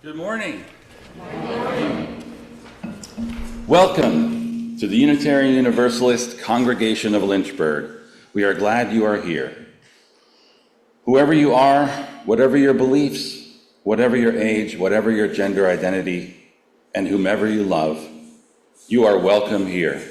Good morning. Welcome to the Unitarian Universalist Congregation of Lynchburg. We are glad you are here. Whoever you are, whatever your beliefs, whatever your age, whatever your gender identity, and whomever you love, you are welcome here.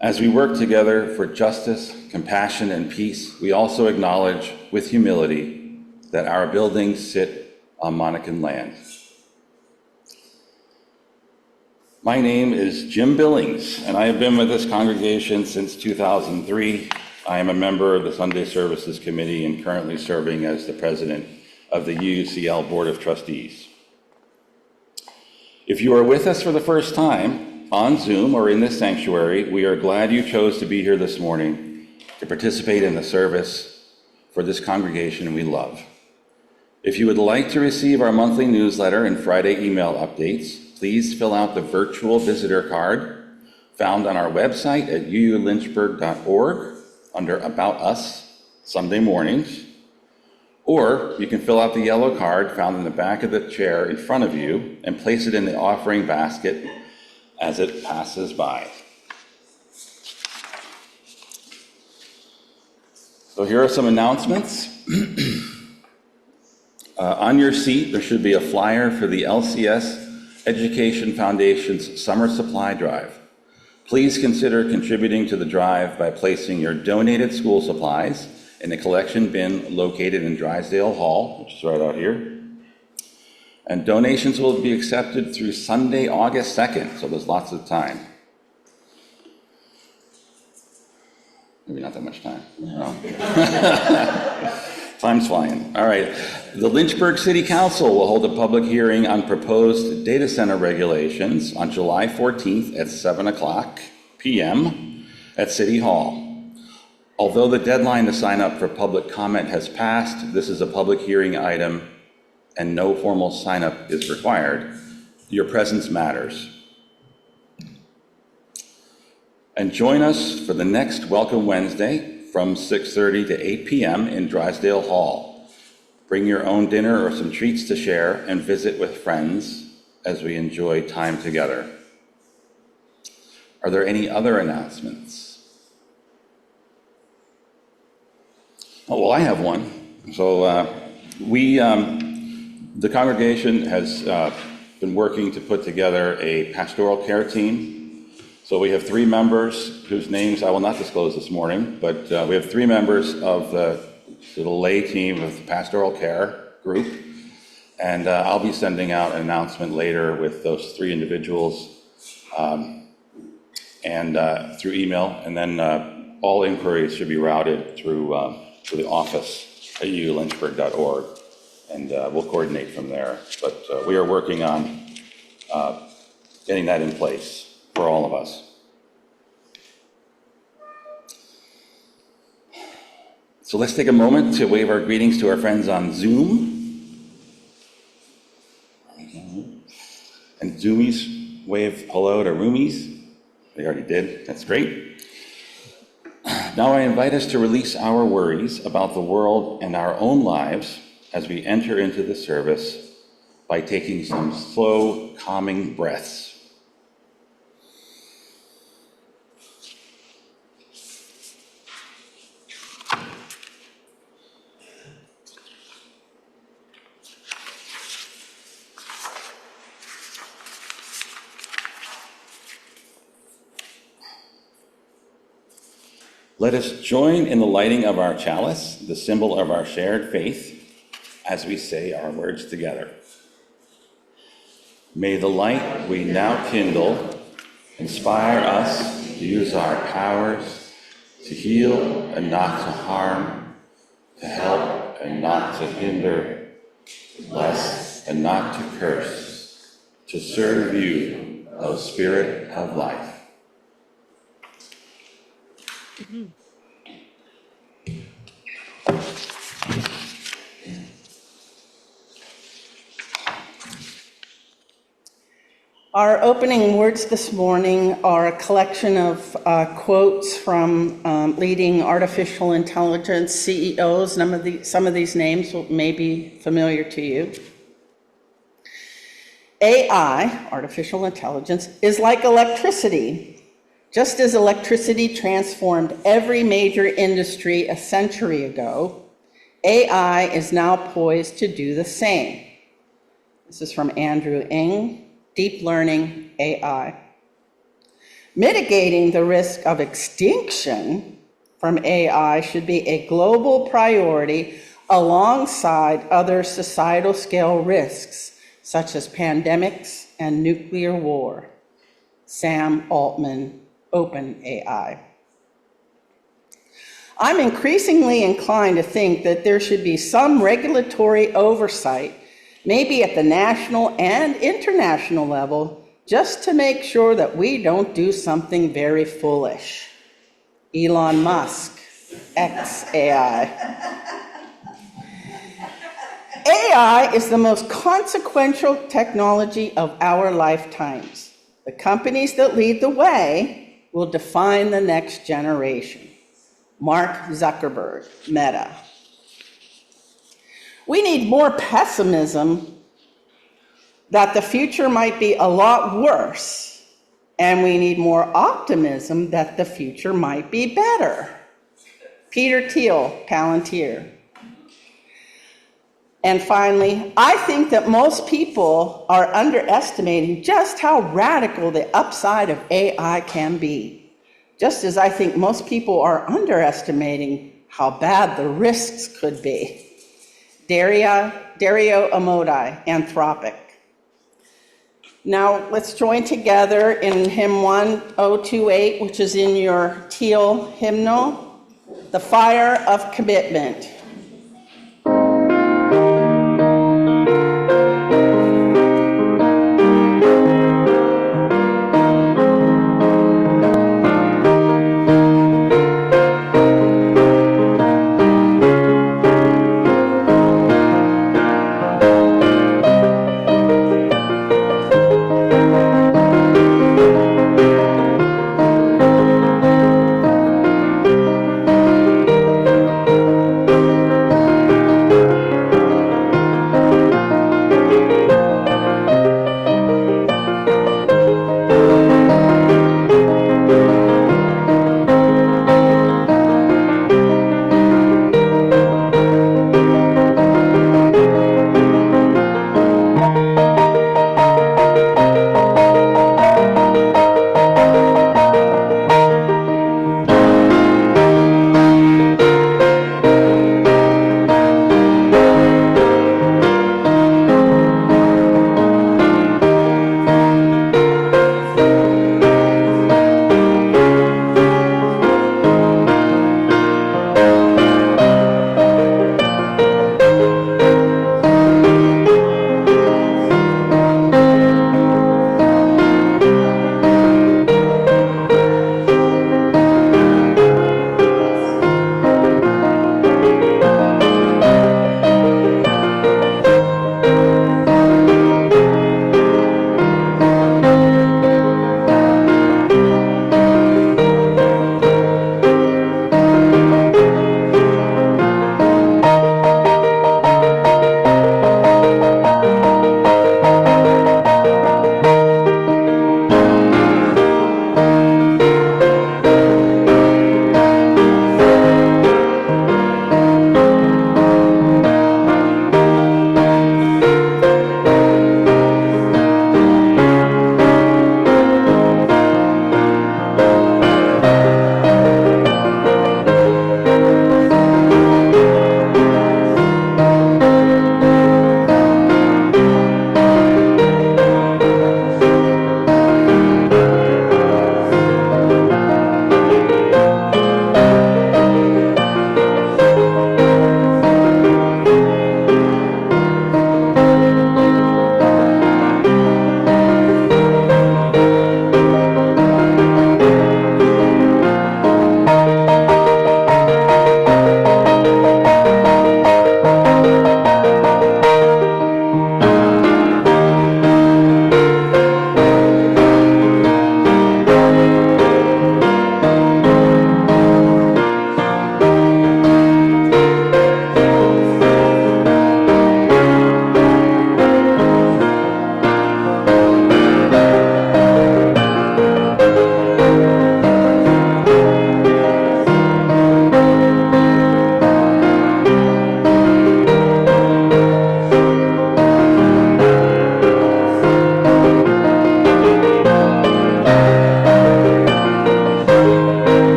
As we work together for justice, compassion, and peace, we also acknowledge with humility that our buildings sit on Monacan land. My name is Jim Billings, and I have been with this congregation since 2003. I am a member of the Sunday Services Committee and currently serving as the president of the UUCL Board of Trustees. If you are with us for the first time on Zoom or in this sanctuary, we are glad you chose to be here this morning to participate in the service for this congregation we love. If you would like to receive our monthly newsletter and Friday email updates, please fill out the virtual visitor card found on our website at UUlynchburg.org under About Us, Sunday mornings. Or you can fill out the yellow card found in the back of the chair in front of you and place it in the offering basket as it passes by. So here are some announcements. On your seat, there should be a flyer for the LCS Education Foundation's Summer Supply Drive. Please consider contributing to the drive by placing your donated school supplies in a collection bin located in Drysdale Hall, which is right out here. And donations will be accepted through Sunday, August 2nd, so there's lots of time. Maybe not that much time. No. Time's flying. All right. The Lynchburg City Council will hold a public hearing on proposed data center regulations on July 14th at 7:00 p.m. at City Hall. Although the deadline to sign up for public comment has passed, this is a public hearing item and no formal sign-up is required. Your presence matters. And join us for the next Welcome Wednesday from 6:30 to 8 p.m. in Drysdale Hall. Bring your own dinner or some treats to share and visit with friends as we enjoy time together. Are there any other announcements? Oh, well, I have one. So the congregation has been working to put together a pastoral care team. So we have 3 members whose names I will not disclose this morning, but we have 3 members of the lay team of the pastoral care group. And I'll be sending out an announcement later with those 3 individuals and through email. And then all inquiries should be routed through to the office at UUlynchburg.org. And we'll coordinate from there. But we are working on getting that in place for all of us. So let's take a moment to wave our greetings to our friends on Zoom. And Zoomies, wave hello to Roomies. They already did, that's great. Now I invite us to release our worries about the world and our own lives as we enter into the service by taking some slow, calming breaths. Let us join in the lighting of our chalice, the symbol of our shared faith, as we say our words together. May the light we now kindle inspire us to use our powers to heal and not to harm, to help and not to hinder, to bless and not to curse, to serve you, O Spirit of life. Mm-hmm. Our opening words this morning are a collection of quotes from leading artificial intelligence CEOs. Some of these names may be familiar to you. AI, artificial intelligence, is like electricity. Just as electricity transformed every major industry a century ago, AI is now poised to do the same. This is from Andrew Ng, Deep Learning AI. Mitigating the risk of extinction from AI should be a global priority alongside other societal scale risks, such as pandemics and nuclear war. Sam Altman, OpenAI. I'm increasingly inclined to think that there should be some regulatory oversight, maybe at the national and international level, just to make sure that we don't do something very foolish. Elon Musk, XAI. AI is the most consequential technology of our lifetimes. The companies that lead the way will define the next generation. Mark Zuckerberg, Meta. We need more pessimism that the future might be a lot worse, and we need more optimism that the future might be better. Peter Thiel, Palantir. And finally, I think that most people are underestimating just how radical the upside of AI can be, just as I think most people are underestimating how bad the risks could be. Dario Amodei, Anthropic. Now, let's join together in hymn 1028, which is in your teal hymnal, The Fire of Commitment.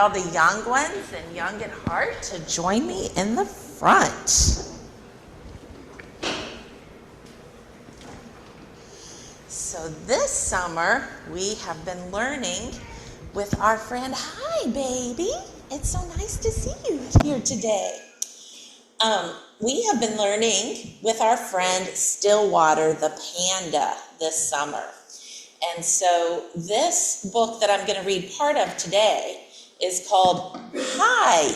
all the young ones and young at heart to join me in the front. So this summer, we have been learning with our friend, hi baby, it's so nice to see you here today. We have been learning with our friend Stillwater the panda this summer. And so this book that I'm going to read part of today is called Hi,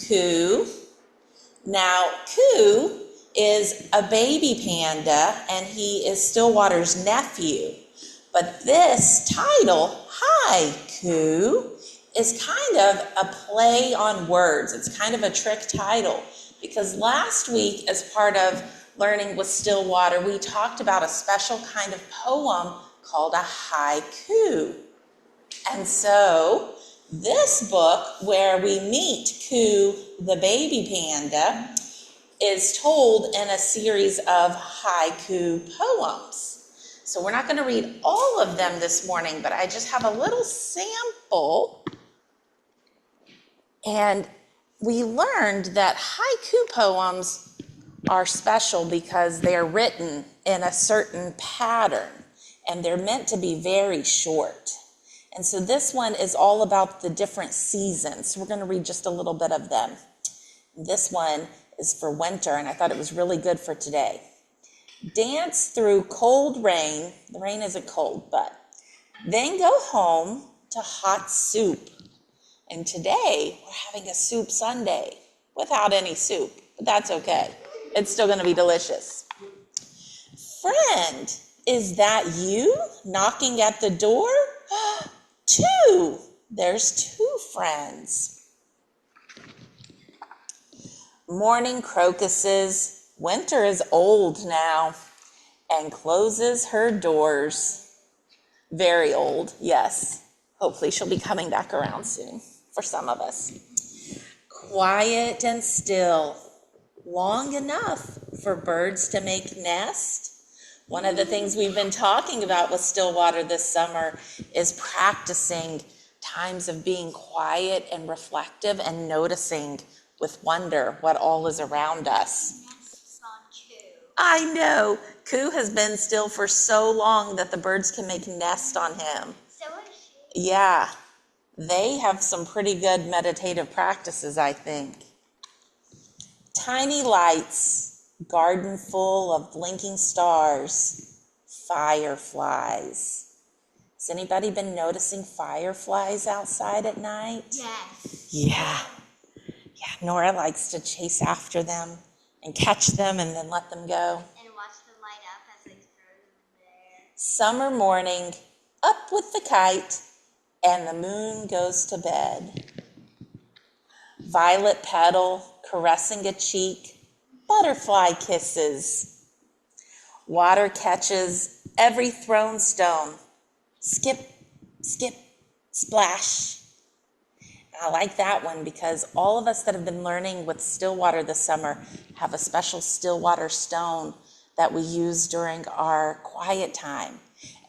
Coo. Now, Coo is a baby panda, and he is Stillwater's nephew. But this title, Hi, Coo, is kind of a play on words. It's kind of a trick title, because last week, as part of learning with Stillwater, we talked about a special kind of poem called a haiku. And so this book, where we meet Coo, the baby panda, is told in a series of haiku poems. So we're not going to read all of them this morning, but I just have a little sample. And we learned that haiku poems are special because they're written in a certain pattern, and they're meant to be very short. And so this one is all about the different seasons. So we're going to read just a little bit of them. This one is for winter, and I thought it was really good for today. Dance through cold rain. The rain isn't cold, but then go home to hot soup. And today we're having a soup Sunday without any soup, but that's okay. It's still going to be delicious. Friend, is that you knocking at the door? Two. There's two friends. Morning crocuses. Winter is old now and closes her doors. Very old, yes. Hopefully she'll be coming back around soon for some of us. Quiet and still, long enough for birds to make nest. One of the things we've been talking about with Stillwater this summer is practicing times of being quiet and reflective and noticing with wonder what all is around us. I know. Coo has been still for so long that the birds can make nests on him. So is she. Yeah. They have some pretty good meditative practices, I think. Tiny lights, garden full of blinking stars, fireflies. Has anybody been noticing fireflies outside at night? Yes. Yeah. Nora likes to chase after them and catch them and then let them go. And watch them light up as they throw them in the air. Summer morning, up with the kite, and the moon goes to bed. Violet petal caressing a cheek, butterfly kisses. Water catches every thrown stone. Skip, skip, splash. I like that one because all of us that have been learning with Stillwater this summer have a special Stillwater stone that we use during our quiet time.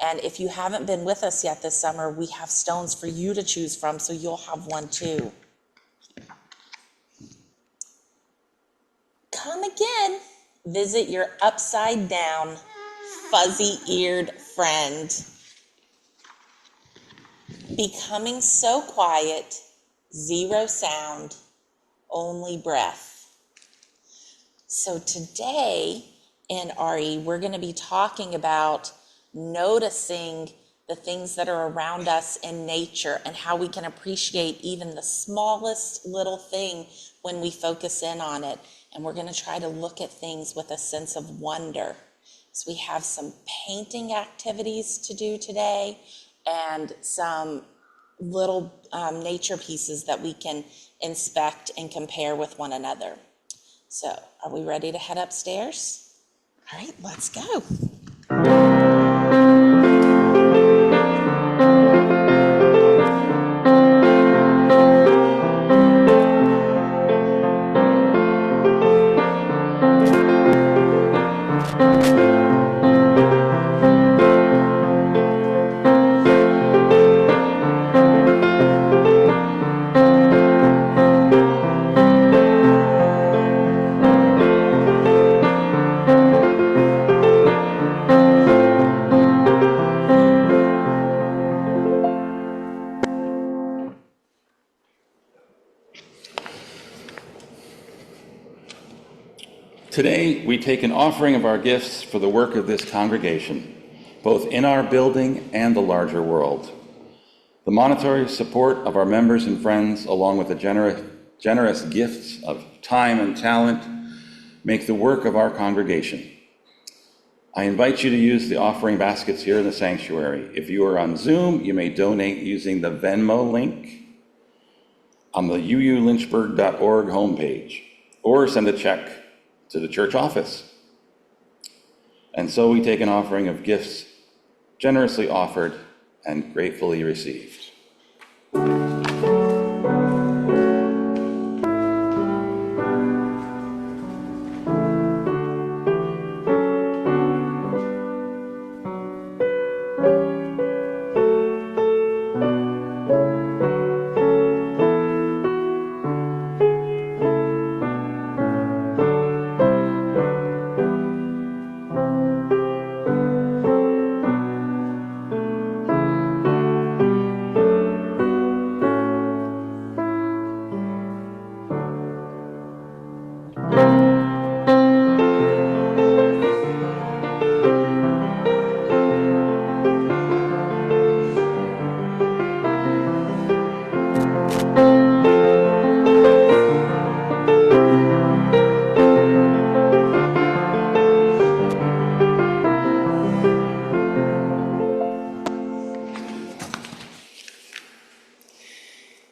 And if you haven't been with us yet this summer, we have stones for you to choose from, so you'll have one too. Come again, visit your upside down, fuzzy-eared friend. Becoming so quiet, zero sound, only breath. So today in RE, we're going to be talking about noticing the things that are around us in nature and how we can appreciate even the smallest little thing when we focus in on it. And we're going to try to look at things with a sense of wonder. So we have some painting activities to do today and some little nature pieces that we can inspect and compare with one another. So are we ready to head upstairs? All right, let's go. Today, we take an offering of our gifts for the work of this congregation, both in our building and the larger world. The monetary support of our members and friends, along with the generous gifts of time and talent, make the work of our congregation. I invite you to use the offering baskets here in the sanctuary. If you are on Zoom, you may donate using the Venmo link on the UUlynchburg.org homepage, or send a check to the church office. And so we take an offering of gifts generously offered and gratefully received.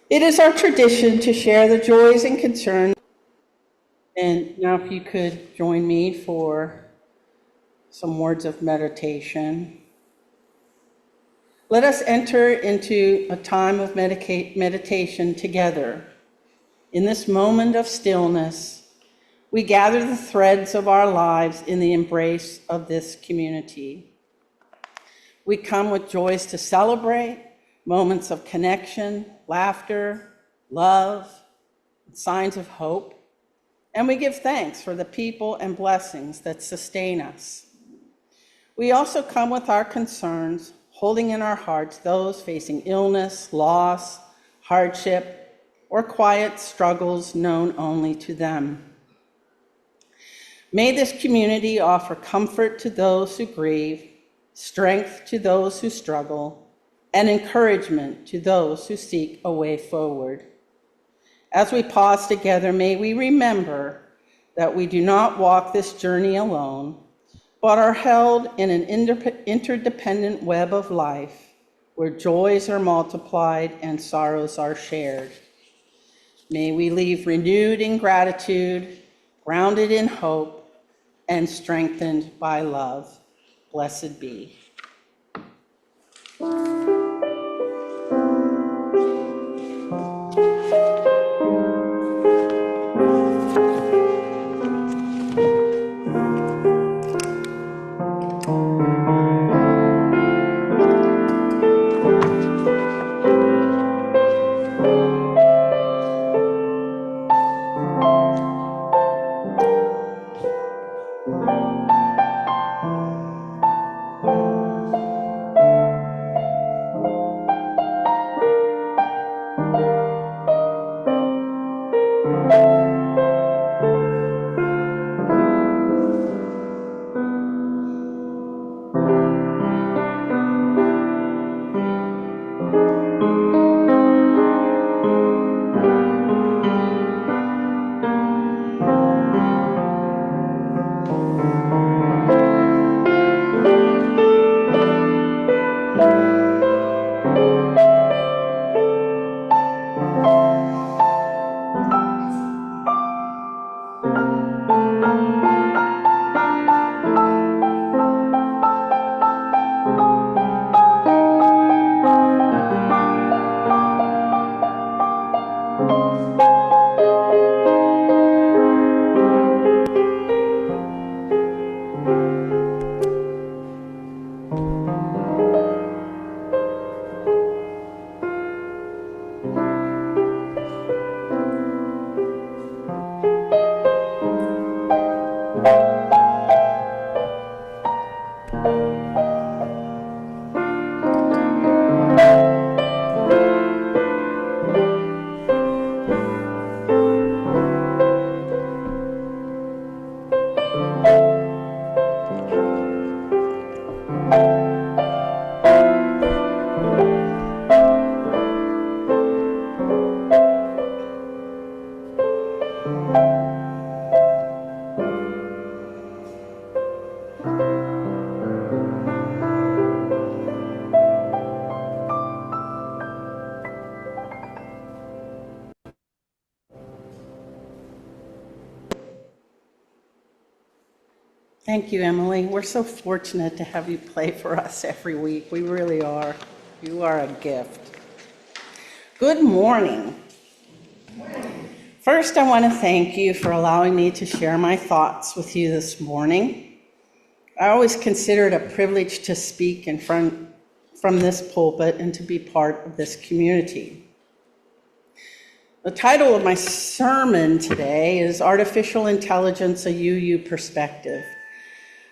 It is our tradition to share the joys and concerns. And now if you could join me for some words of meditation. Let us enter into a time of meditation together. In this moment of stillness, we gather the threads of our lives in the embrace of this community. We come with joys to celebrate, moments of connection, laughter, love, signs of hope, and we give thanks for the people and blessings that sustain us. We also come with our concerns, holding in our hearts those facing illness, loss, hardship, or quiet struggles known only to them. May this community offer comfort to those who grieve, strength to those who struggle, and encouragement to those who seek a way forward. As we pause together, may we remember that we do not walk this journey alone, but are held in an interdependent web of life where joys are multiplied and sorrows are shared. May we leave renewed in gratitude, grounded in hope, and strengthened by love. Blessed be. Thank you, Emily. We're so fortunate to have you play for us every week. We really are. You are a gift. Good morning. First, I want to thank you for allowing me to share my thoughts with you this morning. I always consider it a privilege to speak from this pulpit and to be part of this community. The title of my sermon today is Artificial Intelligence, a UU Perspective.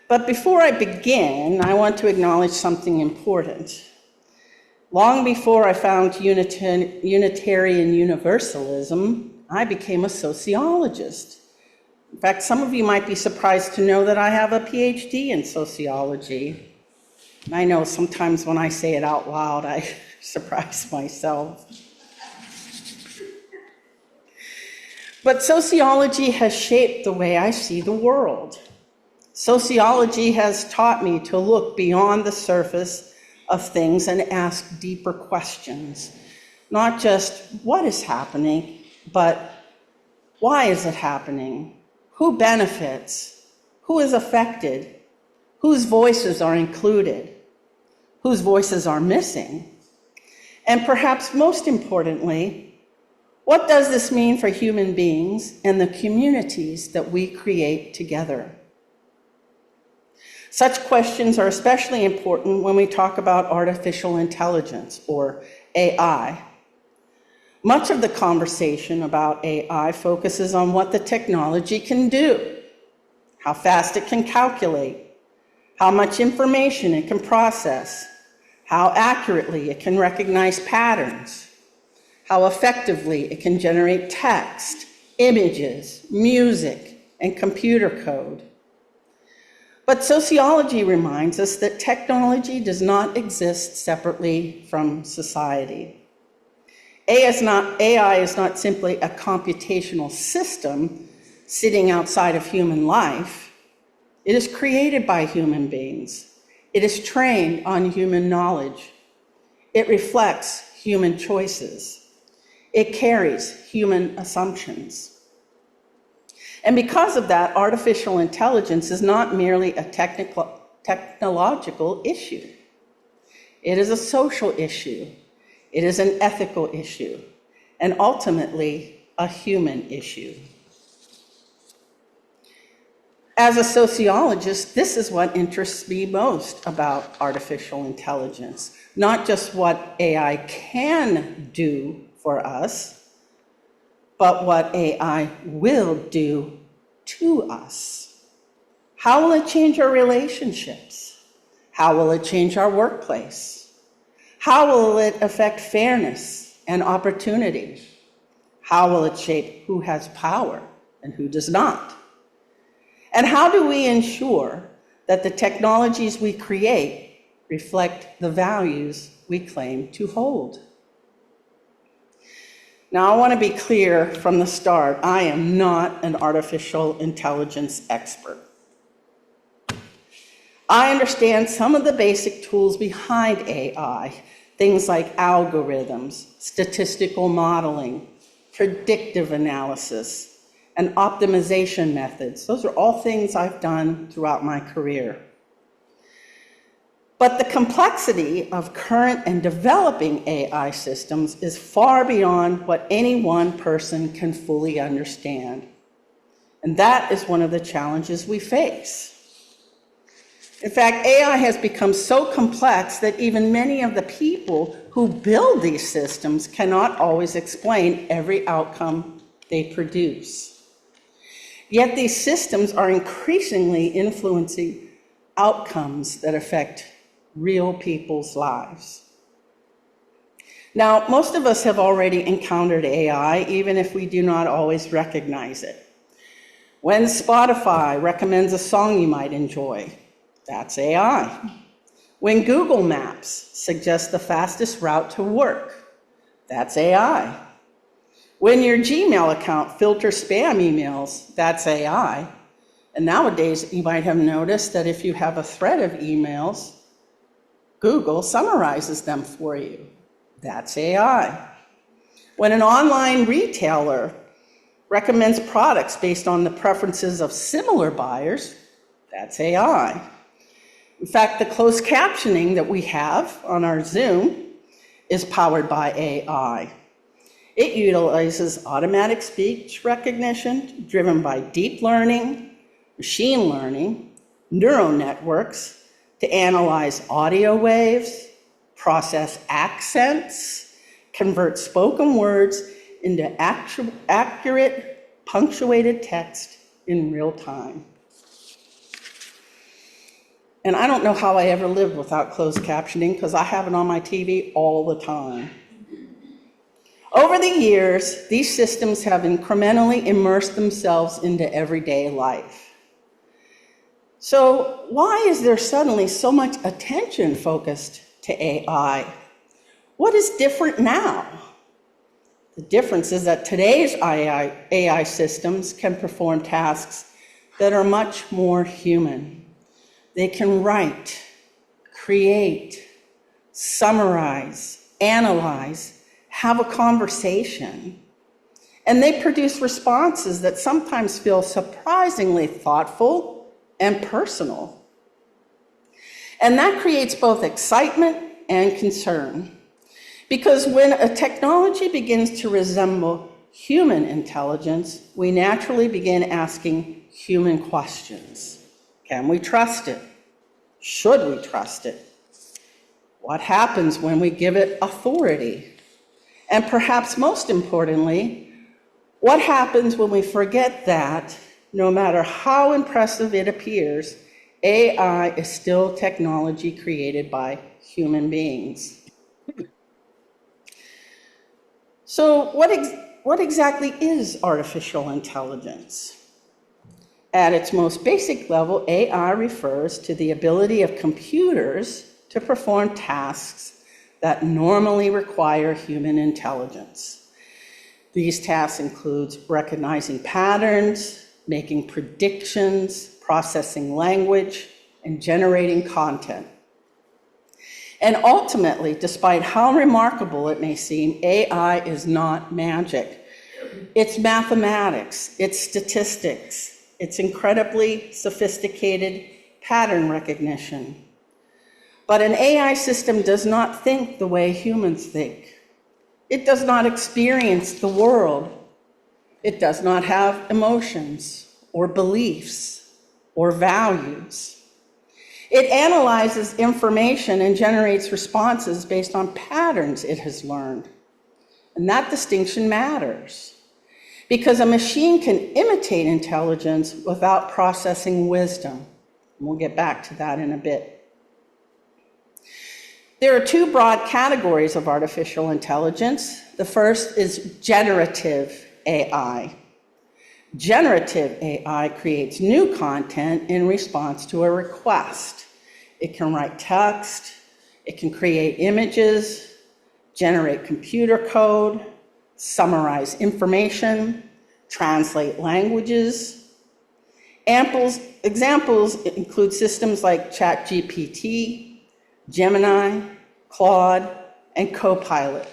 But before I begin, I want to acknowledge something important. Long before I found Unitarian Universalism, I became a sociologist. In fact, some of you might be surprised to know that I have a PhD in sociology. And I know sometimes when I say it out loud, I surprise myself. But sociology has shaped the way I see the world. Sociology has taught me to look beyond the surface of things and ask deeper questions. Not just what is happening, but why is it happening? Who benefits? Who is affected? Whose voices are included? Whose voices are missing? And perhaps most importantly, what does this mean for human beings and the communities that we create together? Such questions are especially important when we talk about artificial intelligence, or AI. Much of the conversation about AI focuses on what the technology can do, how fast it can calculate, how much information it can process, how accurately it can recognize patterns, how effectively it can generate text, images, music, and computer code. But sociology reminds us that technology does not exist separately from society. AI is not simply a computational system sitting outside of human life. It is created by human beings. It is trained on human knowledge. It reflects human choices. It carries human assumptions. And because of that, artificial intelligence is not merely a technological issue. It is a social issue. It is an ethical issue, and ultimately a human issue. As a sociologist, this is what interests me most about artificial intelligence, not just what AI can do for us, but what AI will do to us. How will it change our relationships? How will it change our workplace? How will it affect fairness and opportunity? How will it shape who has power and who does not? And how do we ensure that the technologies we create reflect the values we claim to hold? Now, I want to be clear from the start, I am not an artificial intelligence expert. I understand some of the basic tools behind AI, things like algorithms, statistical modeling, predictive analysis, and optimization methods. Those are all things I've done throughout my career. But the complexity of current and developing AI systems is far beyond what any one person can fully understand. And that is one of the challenges we face. In fact, AI has become so complex that even many of the people who build these systems cannot always explain every outcome they produce. Yet these systems are increasingly influencing outcomes that affect real people's lives. Now, most of us have already encountered AI, even if we do not always recognize it. When Spotify recommends a song you might enjoy, that's AI. When Google Maps suggests the fastest route to work, that's AI. When your Gmail account filters spam emails, that's AI. And nowadays, you might have noticed that if you have a thread of emails, Google summarizes them for you. That's AI. When an online retailer recommends products based on the preferences of similar buyers, That's AI. In fact, the closed captioning that we have on our Zoom is powered by AI. It utilizes automatic speech recognition driven by deep learning, machine learning, neural networks to analyze audio waves, process accents, convert spoken words into accurate, punctuated text in real time. And I don't know how I ever lived without closed captioning because I have it on my TV all the time. Over the years, these systems have incrementally immersed themselves into everyday life. So why is there suddenly so much attention focused to AI? What is different now? The difference is that today's AI systems can perform tasks that are much more human. They can write, create, summarize, analyze, have a conversation, and they produce responses that sometimes feel surprisingly thoughtful and personal. And that creates both excitement and concern, because when a technology begins to resemble human intelligence, we naturally begin asking human questions. Can we trust it? Should we trust it? What happens when we give it authority? And perhaps most importantly, what happens when we forget that, no matter how impressive it appears, AI is still technology created by human beings? So what exactly is artificial intelligence? At its most basic level, AI refers to the ability of computers to perform tasks that normally require human intelligence. These tasks include recognizing patterns, making predictions, processing language, and generating content. And ultimately, despite how remarkable it may seem, AI is not magic. It's mathematics, it's statistics, it's incredibly sophisticated pattern recognition. But an AI system does not think the way humans think. It does not experience the world. It does not have emotions or beliefs or values. It analyzes information and generates responses based on patterns it has learned. And that distinction matters, because a machine can imitate intelligence without processing wisdom. And we'll get back to that in a bit. There are two broad categories of artificial intelligence. The first is generative AI. Generative AI creates new content in response to a request. It can write text, it can create images, generate computer code, summarize information, translate languages. Examples include systems like ChatGPT, Gemini, Claude, and Copilot.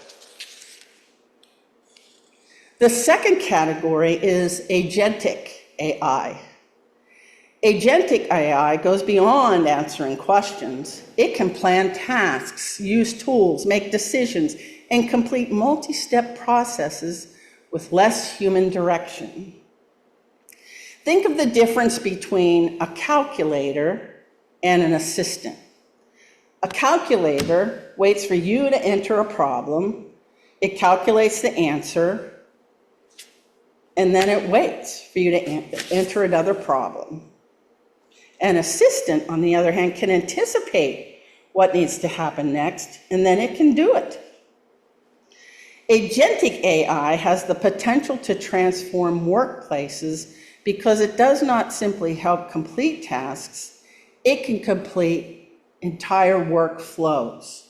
The second category is agentic AI. Agentic AI goes beyond answering questions. It can plan tasks, use tools, make decisions, and complete multi-step processes with less human direction. Think of the difference between a calculator and an assistant. A calculator waits for you to enter a problem, it calculates the answer, and then it waits for you to enter another problem. An assistant, on the other hand, can anticipate what needs to happen next, and then it can do it. Agentic AI has the potential to transform workplaces because it does not simply help complete tasks, it can complete entire workflows.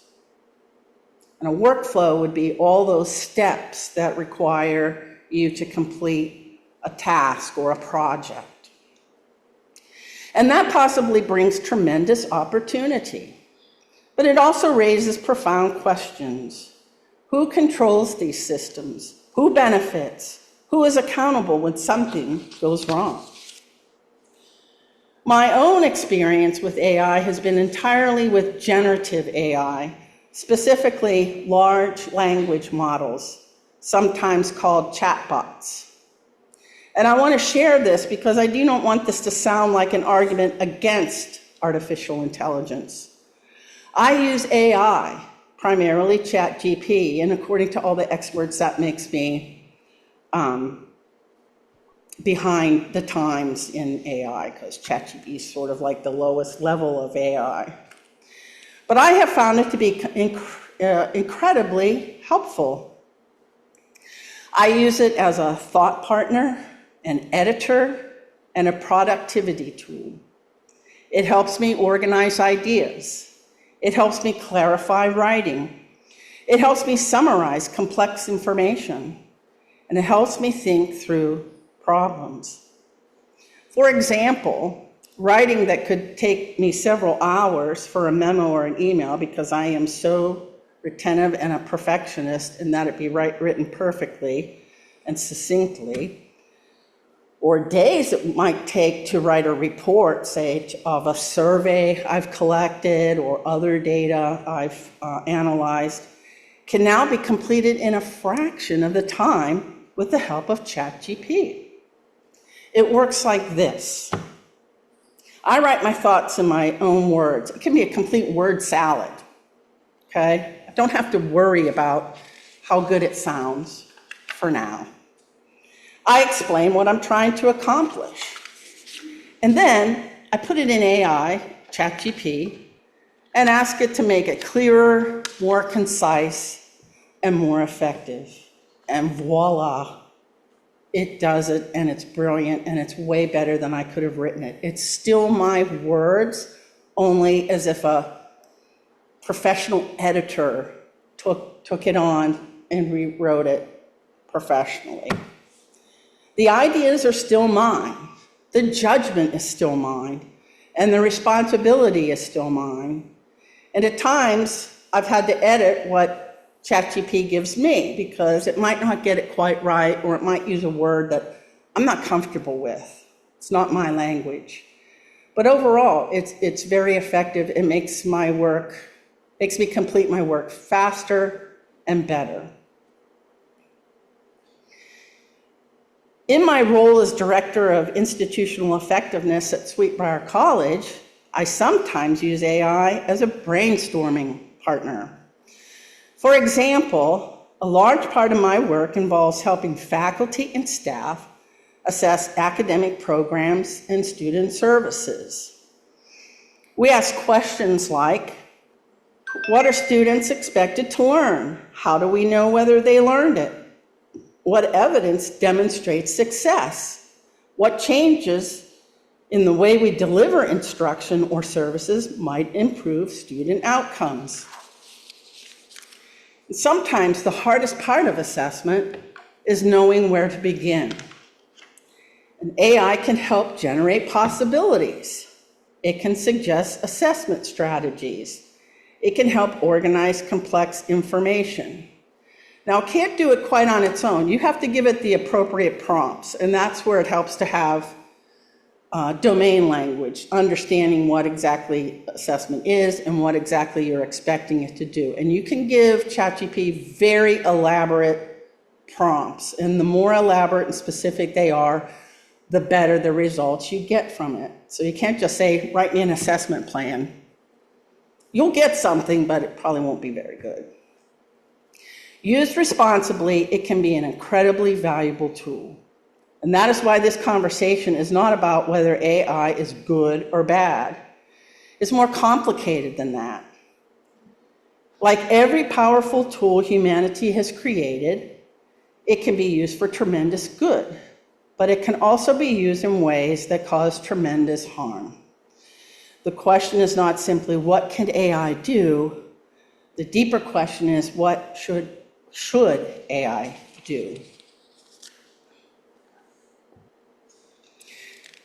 And a workflow would be all those steps that require you to complete a task or a project. And that possibly brings tremendous opportunity. But it also raises profound questions. Who controls these systems? Who benefits? Who is accountable when something goes wrong? My own experience with AI has been entirely with generative AI, specifically large language models, sometimes called chatbots. And I want to share this because I do not want this to sound like an argument against artificial intelligence. I use AI, primarily ChatGPT, and according to all the experts, that makes me behind the times in AI, because ChatGPT is sort of like the lowest level of AI. But I have found it to be incredibly helpful. I use it as a thought partner, an editor, and a productivity tool. It helps me organize ideas. It helps me clarify writing. It helps me summarize complex information. And it helps me think through problems. For example, writing that could take me several hours for a memo or an email, because I am so retentive and a perfectionist in that it be written perfectly and succinctly, or days it might take to write a report, say, of a survey I've collected or other data I've analyzed, can now be completed in a fraction of the time with the help of ChatGPT. It works like this. I write my thoughts in my own words. It can be a complete word salad, okay? I don't have to worry about how good it sounds for now. I explain what I'm trying to accomplish. And then I put it in AI, ChatGPT, and ask it to make it clearer, more concise, and more effective. And voila, it does it, and it's brilliant, and it's way better than I could have written it. It's still my words, only as if a professional editor took it on and rewrote it professionally. The ideas are still mine, the judgment is still mine, and the responsibility is still mine. And at times, I've had to edit what ChatGPT gives me because it might not get it quite right, or it might use a word that I'm not comfortable with. It's not my language. But overall, it's very effective. It makes me complete my work faster and better. In my role as Director of Institutional Effectiveness at Sweetbriar College, I sometimes use AI as a brainstorming partner. For example, a large part of my work involves helping faculty and staff assess academic programs and student services. We ask questions like, what are students expected to learn? How do we know whether they learned it? What evidence demonstrates success? What changes in the way we deliver instruction or services might improve student outcomes? Sometimes the hardest part of assessment is knowing where to begin. And AI can help generate possibilities. It can suggest assessment strategies. It can help organize complex information. Now, it can't do it quite on its own. You have to give it the appropriate prompts, and that's where it helps to have domain language, understanding what exactly assessment is and what exactly you're expecting it to do. And you can give ChatGPT very elaborate prompts, and the more elaborate and specific they are, the better the results you get from it. So you can't just say, write me an assessment plan. You'll get something, but it probably won't be very good. Used responsibly, it can be an incredibly valuable tool. And that is why this conversation is not about whether AI is good or bad. It's more complicated than that. Like every powerful tool humanity has created, it can be used for tremendous good, but it can also be used in ways that cause tremendous harm. The question is not simply, what can AI do? The deeper question is, what should AI do?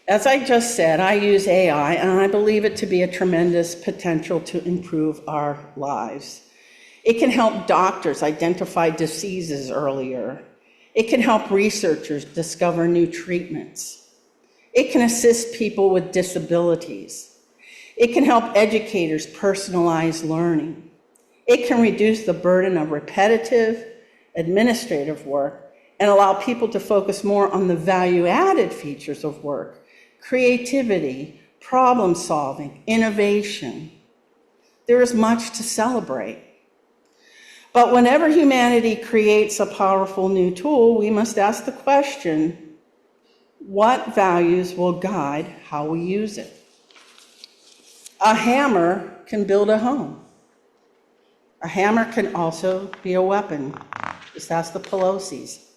As I just said, I use AI, and I believe it to be a tremendous potential to improve our lives. It can help doctors identify diseases earlier. It can help researchers discover new treatments. It can assist people with disabilities. It can help educators personalize learning. It can reduce the burden of repetitive, administrative work and allow people to focus more on the value-added features of work, creativity, problem solving, innovation. There is much to celebrate. But whenever humanity creates a powerful new tool, we must ask the question, what values will guide how we use it? A hammer can build a home. A hammer can also be a weapon. Just ask the Pelosi's.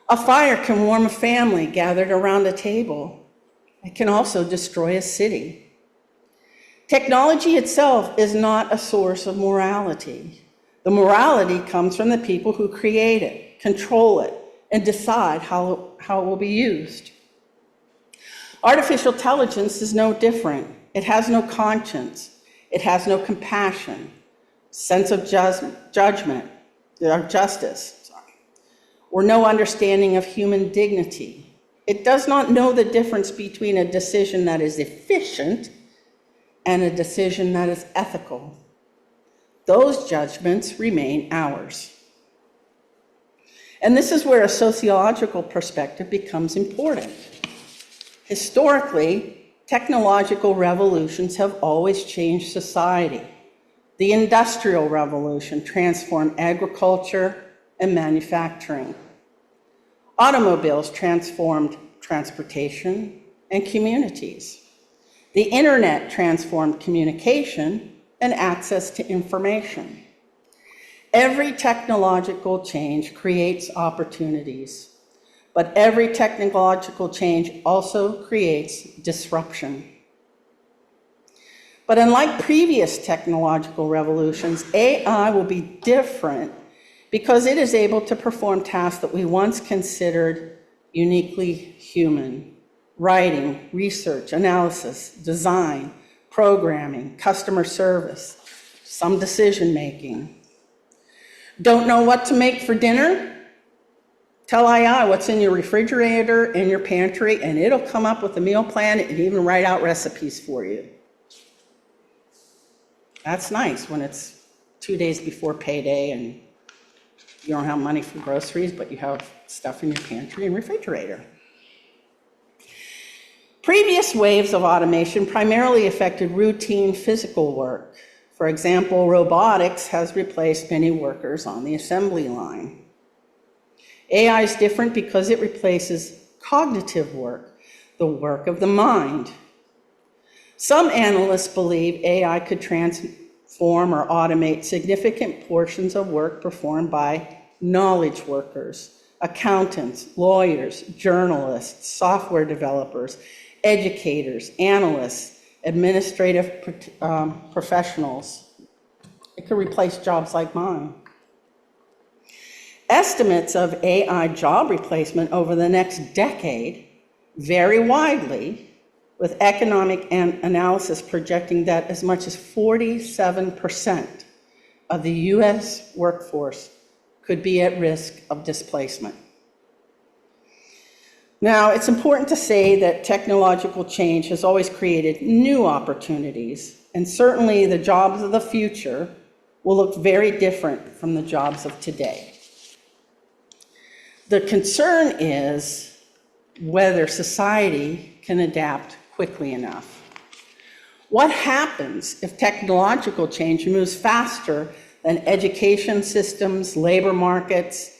A fire can warm a family gathered around a table. It can also destroy a city. Technology itself is not a source of morality. The morality comes from the people who create it, control it, and decide how it will be used. Artificial intelligence is no different. It has no conscience. It has no compassion, sense of judgment, or justice, or no understanding of human dignity. It does not know the difference between a decision that is efficient and a decision that is ethical. Those judgments remain ours. And this is where a sociological perspective becomes important. Historically, technological revolutions have always changed society. The Industrial Revolution transformed agriculture and manufacturing. Automobiles transformed transportation and communities. The internet transformed communication and access to information. Every technological change creates opportunities, but every technological change also creates disruption. But unlike previous technological revolutions, AI will be different because it is able to perform tasks that we once considered uniquely human: writing, research, analysis, design, programming, customer service, some decision-making. Don't know what to make for dinner? Tell AI what's in your refrigerator and your pantry, and it'll come up with a meal plan and even write out recipes for you. That's nice when it's 2 days before payday and you don't have money for groceries, but you have stuff in your pantry and refrigerator. Previous waves of automation primarily affected routine physical work. For example, robotics has replaced many workers on the assembly line. AI is different because it replaces cognitive work, the work of the mind. Some analysts believe AI could transform or automate significant portions of work performed by knowledge workers, accountants, lawyers, journalists, software developers, educators, analysts, administrative professionals. It could replace jobs like mine. Estimates of AI job replacement over the next decade vary widely, with economic analysis projecting that as much as 47% of the US workforce could be at risk of displacement. Now, it's important to say that technological change has always created new opportunities, and certainly the jobs of the future will look very different from the jobs of today. The concern is whether society can adapt quickly enough. What happens if technological change moves faster than education systems, labor markets,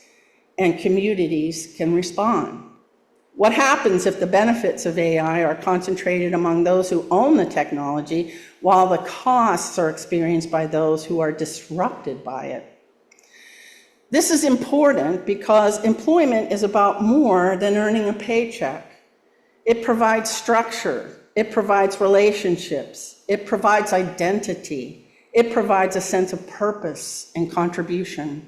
and communities can respond? What happens if the benefits of AI are concentrated among those who own the technology, while the costs are experienced by those who are disrupted by it? This is important because employment is about more than earning a paycheck. It provides structure, it provides relationships, it provides identity, it provides a sense of purpose and contribution.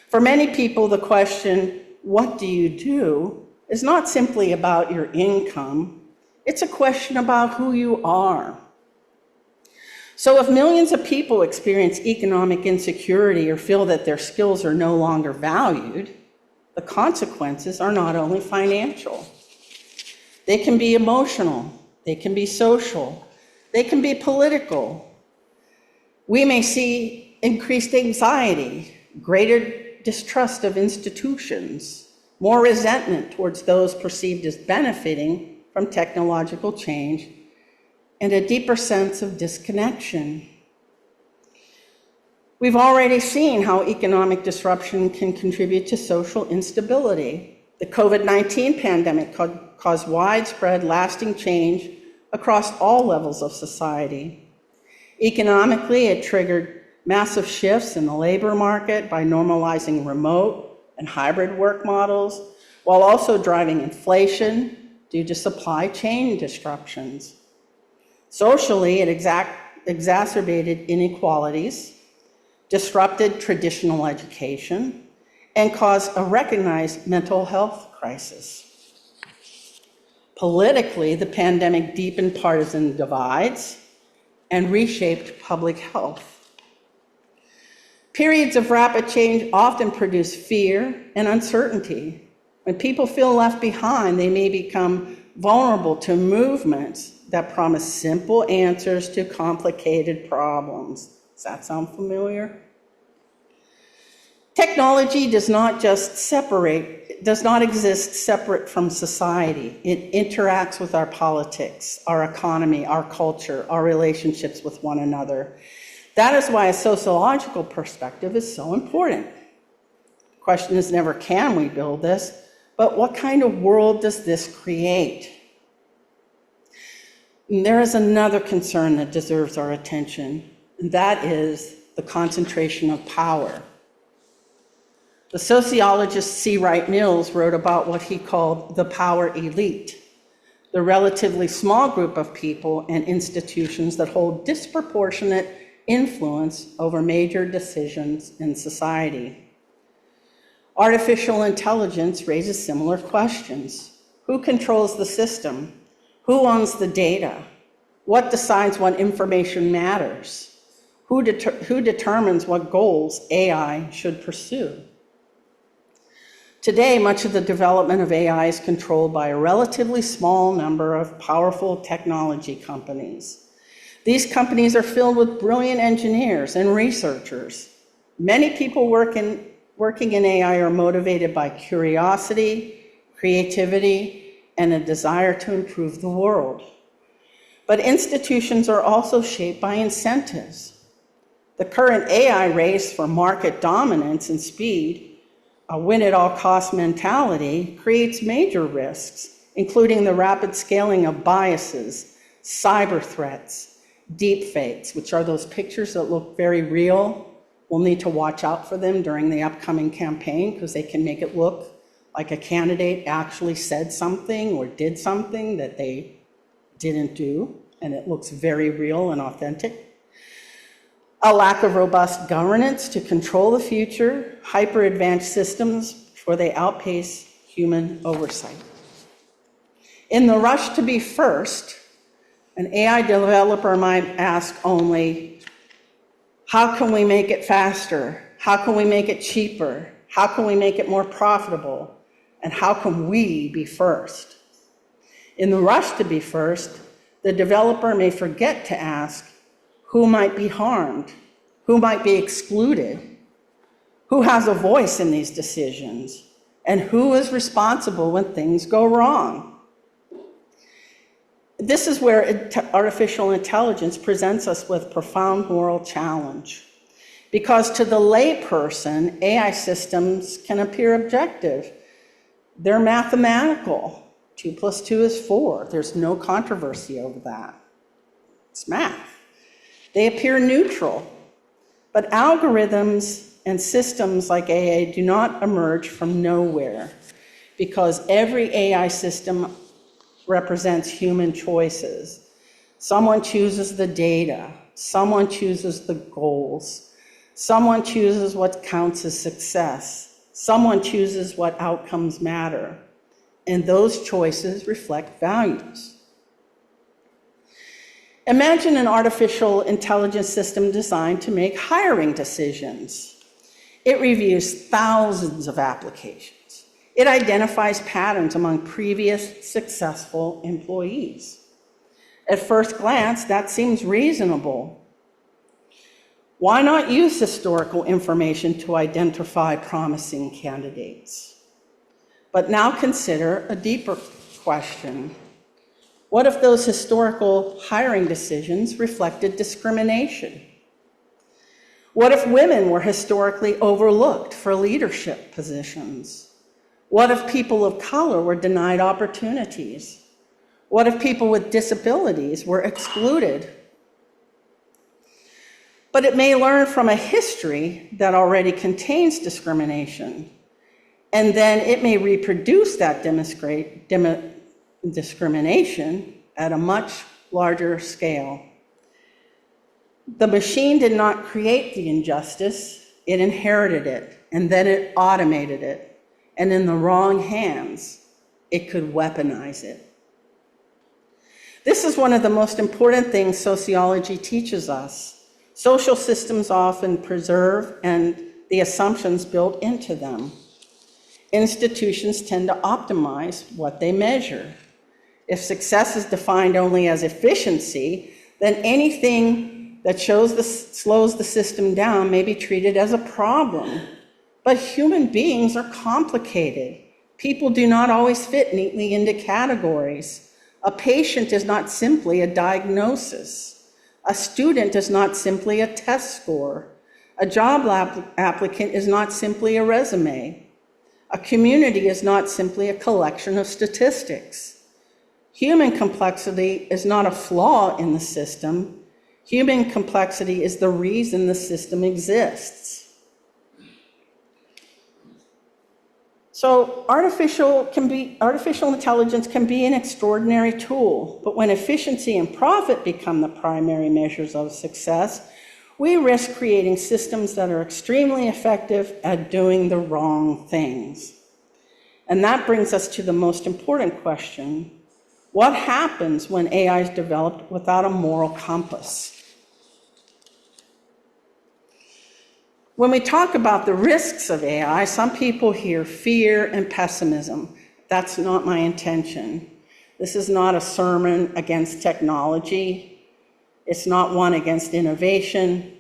For many people, the question, what do you do, is not simply about your income, it's a question about who you are. So if millions of people experience economic insecurity or feel that their skills are no longer valued, the consequences are not only financial. They can be emotional, they can be social, they can be political. We may see increased anxiety, greater distrust of institutions, more resentment towards those perceived as benefiting from technological change, and a deeper sense of disconnection. We've already seen how economic disruption can contribute to social instability. The COVID-19 pandemic caused widespread, lasting change across all levels of society. Economically, it triggered massive shifts in the labor market by normalizing remote and hybrid work models, while also driving inflation due to supply chain disruptions. Socially, it exacerbated inequalities, disrupted traditional education, and caused a recognized mental health crisis. Politically, the pandemic deepened partisan divides and reshaped public health. Periods of rapid change often produce fear and uncertainty. When people feel left behind, they may become vulnerable to movements that promise simple answers to complicated problems. Does that sound familiar? Technology does not exist separate from society. It interacts with our politics, our economy, our culture, our relationships with one another. That is why a sociological perspective is so important. The question is never, can we build this, but what kind of world does this create? And there is another concern that deserves our attention, and that is the concentration of power. The sociologist C. Wright Mills wrote about what he called the power elite, the relatively small group of people and institutions that hold disproportionate influence over major decisions in society. Artificial intelligence raises similar questions. Who controls the system? Who owns the data? What decides what information matters? Who determines what goals AI should pursue? Today, much of the development of AI is controlled by a relatively small number of powerful technology companies. These companies are filled with brilliant engineers and researchers. Many people working in AI are motivated by curiosity, creativity, and a desire to improve the world. But institutions are also shaped by incentives. The current AI race for market dominance and speed, a win-at-all-cost mentality, creates major risks, including the rapid scaling of biases, cyber threats, deepfakes, which are those pictures that look very real. We'll need to watch out for them during the upcoming campaign because they can make it look like a candidate actually said something or did something that they didn't do, and it looks very real and authentic. A lack of robust governance to control the future, hyper-advanced systems before they outpace human oversight. In the rush to be first, an AI developer might ask only, how can we make it faster? How can we make it cheaper? How can we make it more profitable? And how can we be first? In the rush to be first, the developer may forget to ask, who might be harmed? Who might be excluded? Who has a voice in these decisions? And who is responsible when things go wrong? This is where artificial intelligence presents us with profound moral challenge. Because to the layperson, AI systems can appear objective. They're mathematical. 2 + 2 is 4. There's no controversy over that. It's math. They appear neutral. But algorithms and systems like AI do not emerge from nowhere, because every AI system represents human choices. Someone chooses the data, someone chooses the goals, someone chooses what counts as success, someone chooses what outcomes matter, and those choices reflect values. Imagine an artificial intelligence system designed to make hiring decisions. It reviews thousands of applications. It identifies patterns among previous successful employees. At first glance, that seems reasonable. Why not use historical information to identify promising candidates? But now consider a deeper question. What if those historical hiring decisions reflected discrimination? What if women were historically overlooked for leadership positions? What if people of color were denied opportunities? What if people with disabilities were excluded? But it may learn from a history that already contains discrimination, and then it may reproduce that discrimination at a much larger scale. The machine did not create the injustice, it inherited it, and then it automated it. And in the wrong hands, it could weaponize it. This is one of the most important things sociology teaches us. Social systems often preserve and the assumptions built into them. Institutions tend to optimize what they measure. If success is defined only as efficiency, then anything that slows the system down may be treated as a problem. But human beings are complicated. People do not always fit neatly into categories. A patient is not simply a diagnosis. A student is not simply a test score. A job applicant is not simply a resume. A community is not simply a collection of statistics. Human complexity is not a flaw in the system. Human complexity is the reason the system exists. So artificial intelligence can be an extraordinary tool, but when efficiency and profit become the primary measures of success, we risk creating systems that are extremely effective at doing the wrong things. And that brings us to the most important question. What happens when AI is developed without a moral compass? When we talk about the risks of AI, some people hear fear and pessimism. That's not my intention. This is not a sermon against technology. It's not one against innovation.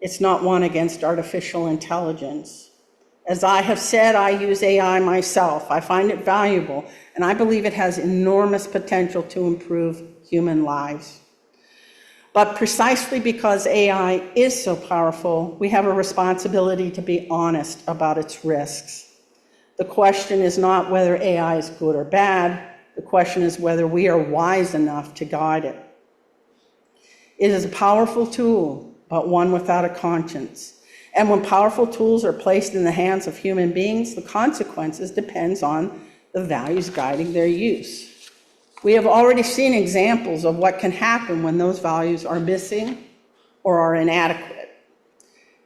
It's not one against artificial intelligence. As I have said, I use AI myself. I find it valuable, and I believe it has enormous potential to improve human lives. But precisely because AI is so powerful, we have a responsibility to be honest about its risks. The question is not whether AI is good or bad. The question is whether we are wise enough to guide it. It is a powerful tool, but one without a conscience. And when powerful tools are placed in the hands of human beings, the consequences depends on the values guiding their use. We have already seen examples of what can happen when those values are missing or are inadequate.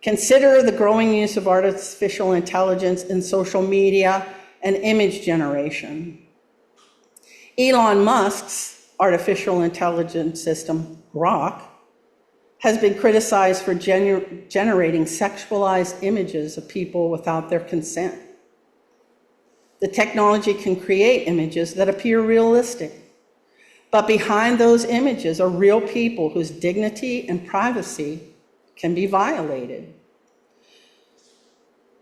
Consider the growing use of artificial intelligence in social media and image generation. Elon Musk's artificial intelligence system, Grok, has been criticized for generating sexualized images of people without their consent. The technology can create images that appear realistic, but behind those images are real people whose dignity and privacy can be violated.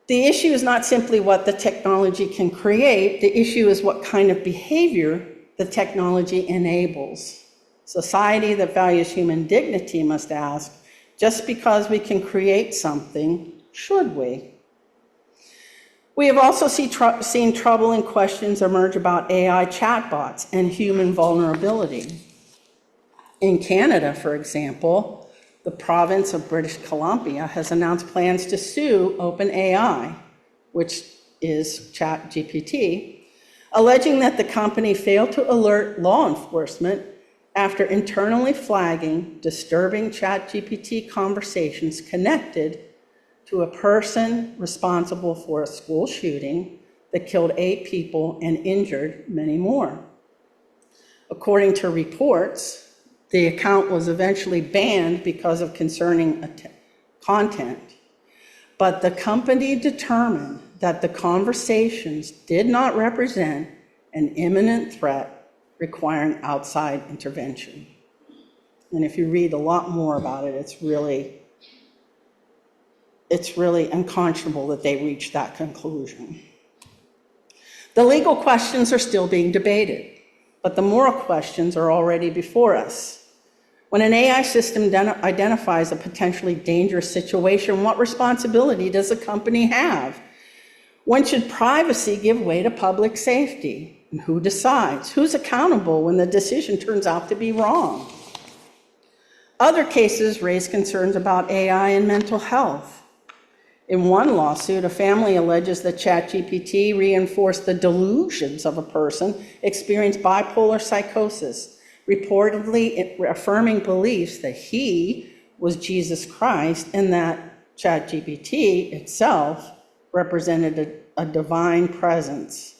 The issue is not simply what the technology can create, the issue is what kind of behavior the technology enables. Society that values human dignity must ask, just because we can create something, should we? We have also seen troubling questions emerge about AI chatbots and human vulnerability. In Canada, for example, the province of British Columbia has announced plans to sue OpenAI, which is ChatGPT, alleging that the company failed to alert law enforcement after internally flagging disturbing ChatGPT conversations connected to a person responsible for a school shooting that killed 8 people and injured many more. According to reports, the account was eventually banned because of concerning content, but the company determined that the conversations did not represent an imminent threat requiring outside intervention. And if you read a lot more about it, it's really unconscionable that they reached that conclusion. The legal questions are still being debated, but the moral questions are already before us. When an AI system identifies a potentially dangerous situation, what responsibility does a company have? When should privacy give way to public safety? And who decides? Who's accountable when the decision turns out to be wrong? Other cases raise concerns about AI and mental health. In one lawsuit, a family alleges that ChatGPT reinforced the delusions of a person experiencing bipolar psychosis, reportedly affirming beliefs that he was Jesus Christ and that ChatGPT itself represented a divine presence.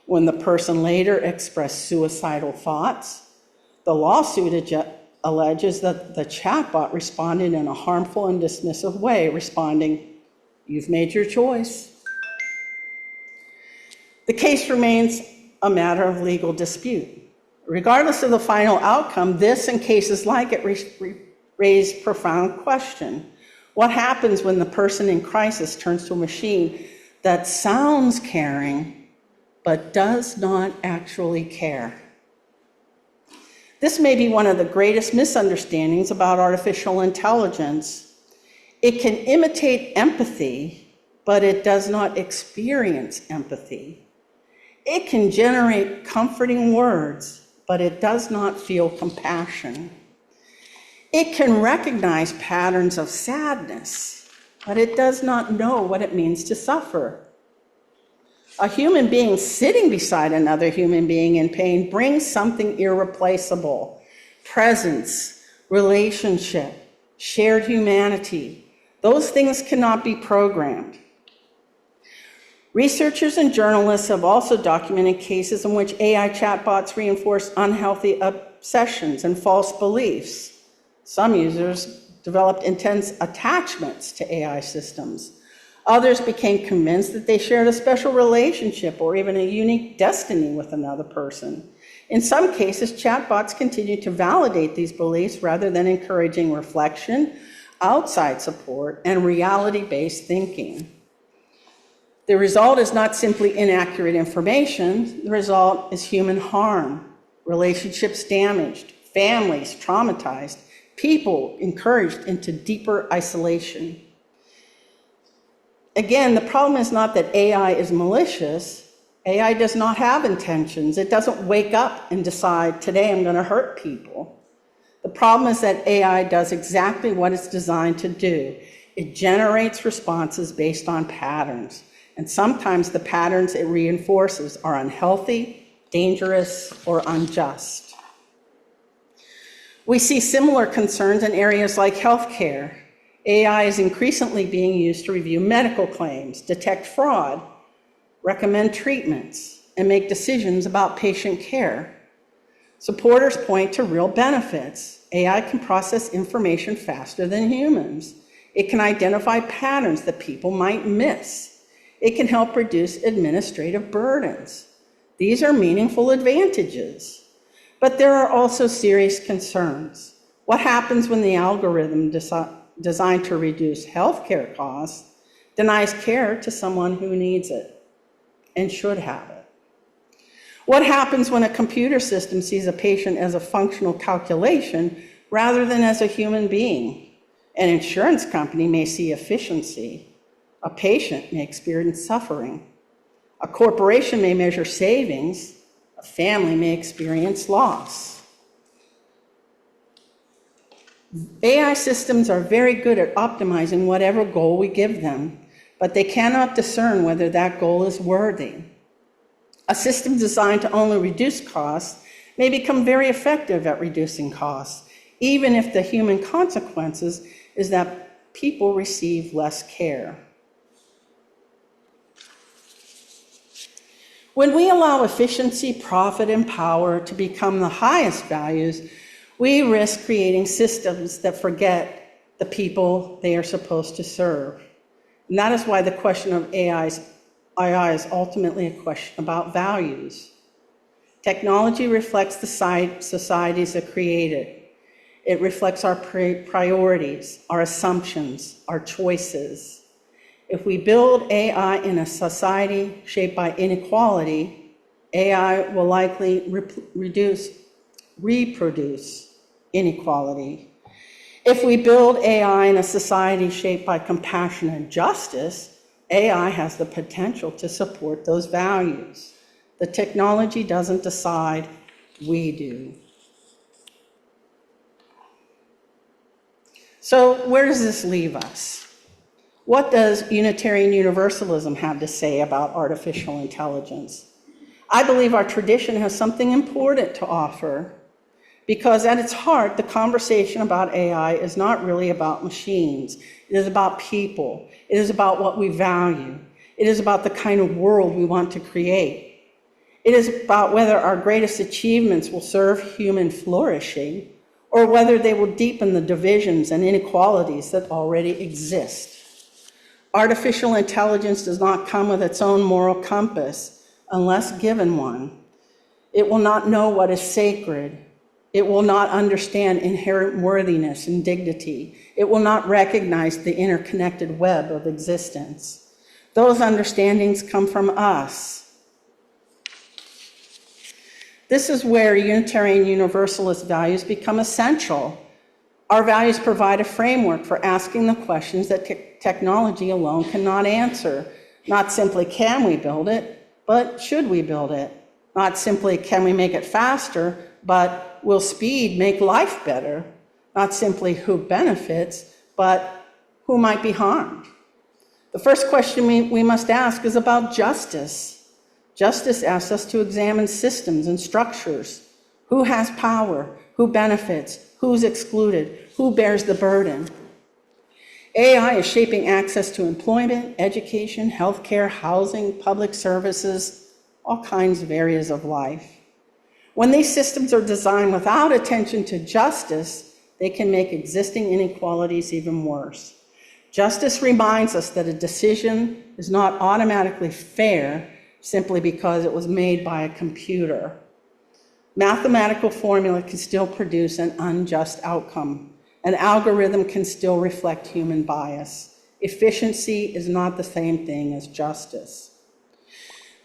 When the person later expressed suicidal thoughts, the lawsuit alleges that the chatbot responded in a harmful and dismissive way, responding, "You've made your choice." The case remains a matter of legal dispute. Regardless of the final outcome, this and cases like it raise profound question. What happens when the person in crisis turns to a machine that sounds caring, but does not actually care? This may be one of the greatest misunderstandings about artificial intelligence. It can imitate empathy, but it does not experience empathy. It can generate comforting words, but it does not feel compassion. It can recognize patterns of sadness, but it does not know what it means to suffer. A human being sitting beside another human being in pain brings something irreplaceable: presence, relationship, shared humanity. Those things cannot be programmed. Researchers and journalists have also documented cases in which AI chatbots reinforce unhealthy obsessions and false beliefs. Some users developed intense attachments to AI systems. Others became convinced that they shared a special relationship or even a unique destiny with another person. In some cases, chatbots continue to validate these beliefs rather than encouraging reflection, outside support, and reality-based thinking. The result is not simply inaccurate information. The result is human harm, relationships damaged, families traumatized, people encouraged into deeper isolation. Again, the problem is not that AI is malicious. AI does not have intentions. It doesn't wake up and decide, today I'm going to hurt people. The problem is that AI does exactly what it's designed to do. It generates responses based on patterns. And sometimes the patterns it reinforces are unhealthy, dangerous, or unjust. We see similar concerns in areas like healthcare. AI is increasingly being used to review medical claims, detect fraud, recommend treatments, and make decisions about patient care. Supporters point to real benefits. AI can process information faster than humans. It can identify patterns that people might miss. It can help reduce administrative burdens. These are meaningful advantages. But there are also serious concerns. What happens when the algorithm designed to reduce healthcare costs denies care to someone who needs it and should have it? What happens when a computer system sees a patient as a functional calculation rather than as a human being? An insurance company may see efficiency. A patient may experience suffering. A corporation may measure savings. A family may experience loss. AI systems are very good at optimizing whatever goal we give them, but they cannot discern whether that goal is worthy. A system designed to only reduce costs may become very effective at reducing costs, even if the human consequences is that people receive less care. When we allow efficiency, profit, and power to become the highest values, we risk creating systems that forget the people they are supposed to serve. And that is why the question of AI's AI is ultimately a question about values. Technology reflects the societies that create it. It reflects our priorities, our assumptions, our choices. If we build AI in a society shaped by inequality, AI will likely reproduce inequality. If we build AI in a society shaped by compassion and justice, AI has the potential to support those values. The technology doesn't decide, we do. So where does this leave us? What does Unitarian Universalism have to say about artificial intelligence? I believe our tradition has something important to offer, because at its heart, the conversation about AI is not really about machines. It is about people. It is about what we value. It is about the kind of world we want to create. It is about whether our greatest achievements will serve human flourishing, or whether they will deepen the divisions and inequalities that already exist. Artificial intelligence does not come with its own moral compass unless given one. It will not know what is sacred. It will not understand inherent worthiness and dignity. It will not recognize the interconnected web of existence. Those understandings come from us. This is where Unitarian Universalist values become essential. Our values provide a framework for asking the questions that technology alone cannot answer. Not simply can we build it, but should we build it? Not simply can we make it faster, but will speed make life better? Not simply who benefits, but who might be harmed? The first question we must ask is about justice. Justice asks us to examine systems and structures. Who has power? Who benefits? Who's excluded? Who bears the burden? AI is shaping access to employment, education, healthcare, housing, public services, all kinds of areas of life. When these systems are designed without attention to justice, they can make existing inequalities even worse. Justice reminds us that a decision is not automatically fair simply because it was made by a computer. Mathematical formula can still produce an unjust outcome. An algorithm can still reflect human bias. Efficiency is not the same thing as justice.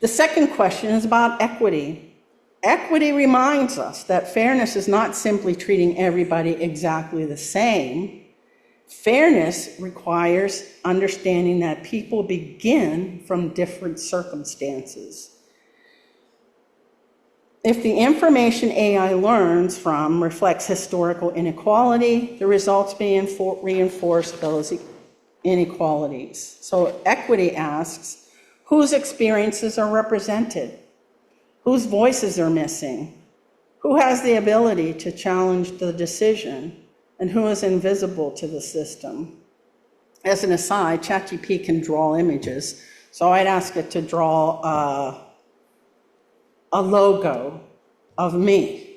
The second question is about equity. Equity reminds us that fairness is not simply treating everybody exactly the same. Fairness requires understanding that people begin from different circumstances. If the information AI learns from reflects historical inequality, the results may reinforce those inequalities. So equity asks, whose experiences are represented? Whose voices are missing? Who has the ability to challenge the decision? And who is invisible to the system? As an aside, ChatGPT can draw images, so I'd ask it to draw a logo of me.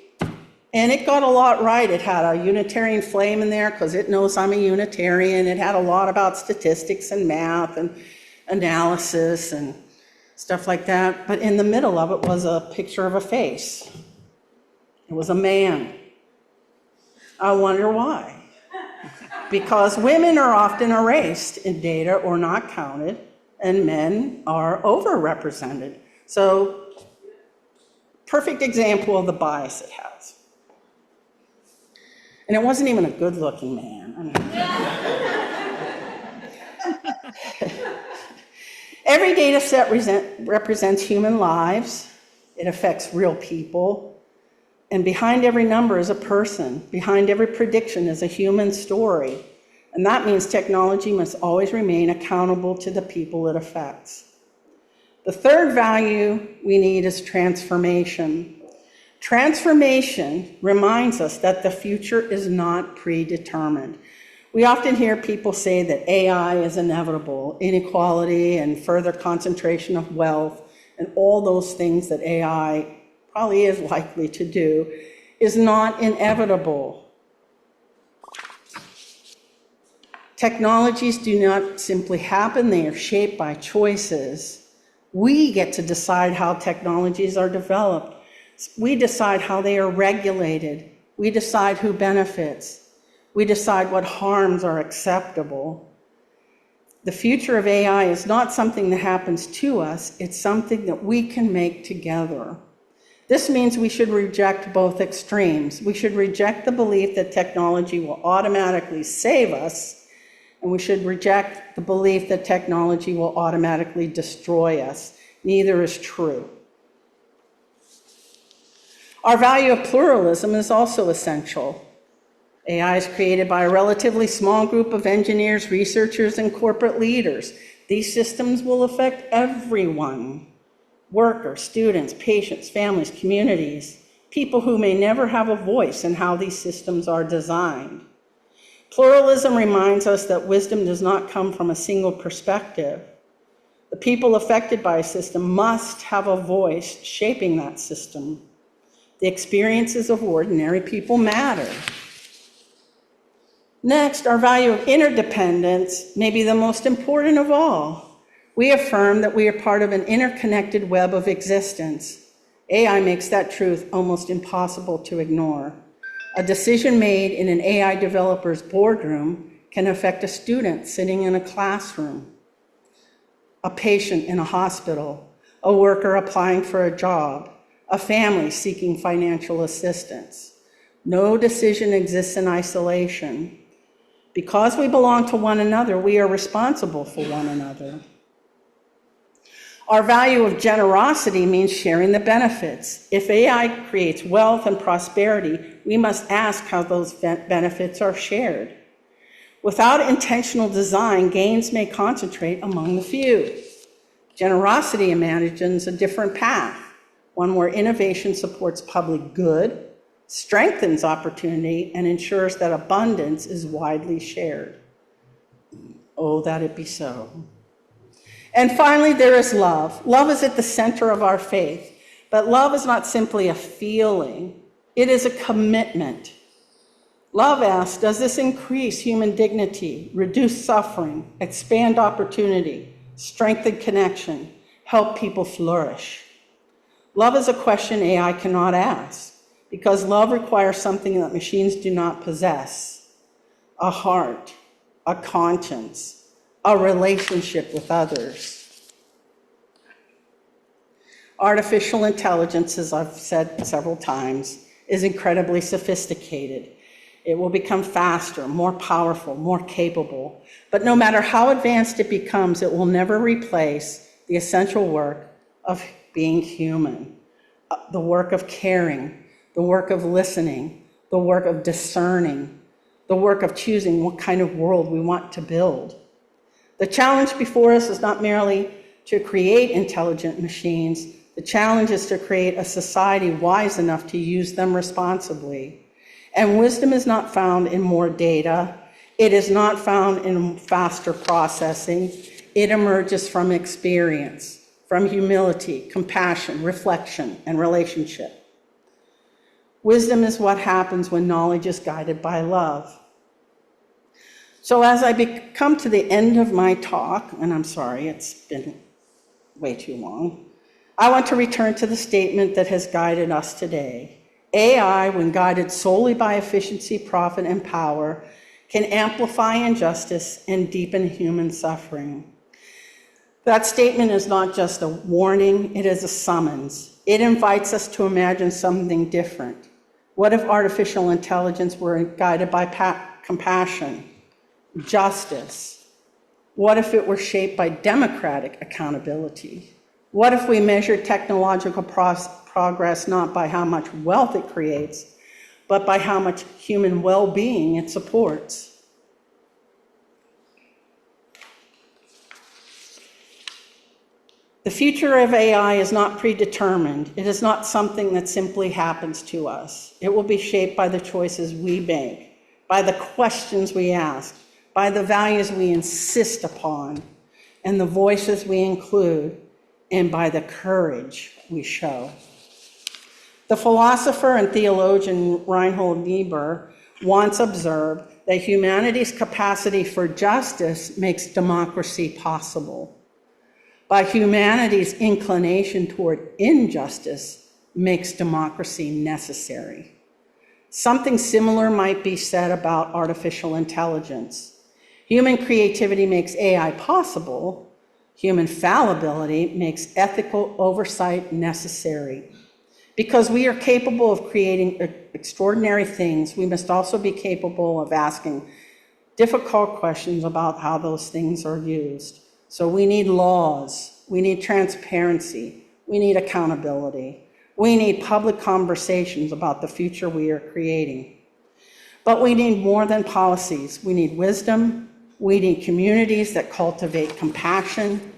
And it got a lot right. It had a Unitarian flame in there because it knows I'm a Unitarian. It had a lot about statistics and math and analysis and stuff like that. But in the middle of it was a picture of a face. It was a man. I wonder why. Because women are often erased in data or not counted, and men are overrepresented. So, perfect example of the bias it has. And it wasn't even a good-looking man. Every data set represents human lives. It affects real people. And behind every number is a person. Behind every prediction is a human story. And that means technology must always remain accountable to the people it affects. The third value we need is transformation. Transformation reminds us that the future is not predetermined. We often hear people say that AI is inevitable, inequality and further concentration of wealth, and all those things that AI probably is likely to do, is not inevitable. Technologies do not simply happen, they are shaped by choices. We get to decide how technologies are developed. We decide how they are regulated. We decide who benefits. We decide what harms are acceptable. The future of AI is not something that happens to us, it's something that we can make together. This means we should reject both extremes. We should reject the belief that technology will automatically save us, and we should reject the belief that technology will automatically destroy us. Neither is true. Our value of pluralism is also essential. AI is created by a relatively small group of engineers, researchers, and corporate leaders. These systems will affect everyone: workers, students, patients, families, communities, people who may never have a voice in how these systems are designed. Pluralism reminds us that wisdom does not come from a single perspective. The people affected by a system must have a voice shaping that system. The experiences of ordinary people matter. Next, our value of interdependence may be the most important of all. We affirm that we are part of an interconnected web of existence. AI makes that truth almost impossible to ignore. A decision made in an AI developer's boardroom can affect a student sitting in a classroom, a patient in a hospital, a worker applying for a job, a family seeking financial assistance. No decision exists in isolation. Because we belong to one another, we are responsible for one another. Our value of generosity means sharing the benefits. If AI creates wealth and prosperity, we must ask how those benefits are shared. Without intentional design, gains may concentrate among the few. Generosity imagines a different path, one where innovation supports public good, strengthens opportunity, and ensures that abundance is widely shared. Oh, that it be so. And finally, there is love. Love is at the center of our faith, but love is not simply a feeling, it is a commitment. Love asks, does this increase human dignity, reduce suffering, expand opportunity, strengthen connection, help people flourish? Love is a question AI cannot ask, because love requires something that machines do not possess: a heart, a conscience, a relationship with others. Artificial intelligence, as I've said several times, is incredibly sophisticated. It will become faster, more powerful, more capable. But no matter how advanced it becomes, it will never replace the essential work of being human, the work of caring, the work of listening, the work of discerning, the work of choosing what kind of world we want to build. The challenge before us is not merely to create intelligent machines. The challenge is to create a society wise enough to use them responsibly. And wisdom is not found in more data. It is not found in faster processing. It emerges from experience, from humility, compassion, reflection, and relationship. Wisdom is what happens when knowledge is guided by love. So as I come to the end of my talk, and I'm sorry, it's been way too long, I want to return to the statement that has guided us today. AI, when guided solely by efficiency, profit, and power, can amplify injustice and deepen human suffering. That statement is not just a warning, it is a summons. It invites us to imagine something different. What if artificial intelligence were guided by compassion, justice? What if it were shaped by democratic accountability? What if we measured technological progress not by how much wealth it creates, but by how much human well-being it supports? The future of AI is not predetermined. It is not something that simply happens to us. It will be shaped by the choices we make, by the questions we ask, by the values we insist upon, and the voices we include, and by the courage we show. The philosopher and theologian Reinhold Niebuhr once observed that humanity's capacity for justice makes democracy possible. by humanity's inclination toward injustice makes democracy necessary. Something similar might be said about artificial intelligence. Human creativity makes AI possible. Human fallibility makes ethical oversight necessary. Because we are capable of creating extraordinary things, we must also be capable of asking difficult questions about how those things are used. So we need laws, we need transparency, we need accountability, we need public conversations about the future we are creating. But we need more than policies. We need wisdom, we need communities that cultivate compassion,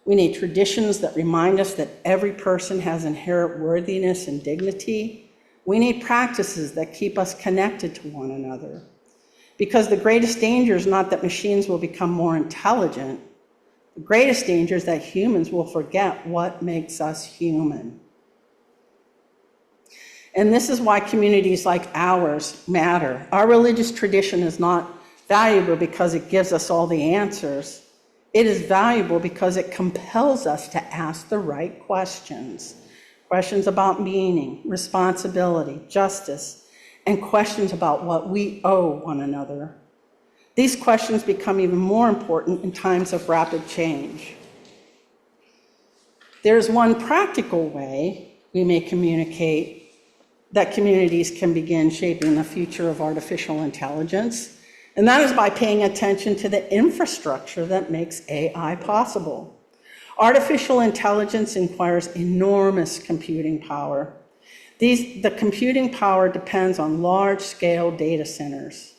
we need traditions that remind us that every person has inherent worthiness and dignity. We need practices that keep us connected to one another. Because the greatest danger is not that machines will become more intelligent. The greatest danger is that humans will forget what makes us human. And this is why communities like ours matter. Our religious tradition is not valuable because it gives us all the answers. It is valuable because it compels us to ask the right questions. Questions about meaning, responsibility, justice, and questions about what we owe one another. These questions become even more important in times of rapid change. There's one practical way we may communicate that communities can begin shaping the future of artificial intelligence, and that is by paying attention to the infrastructure that makes AI possible. Artificial intelligence requires enormous computing power. The computing power depends on large-scale data centers.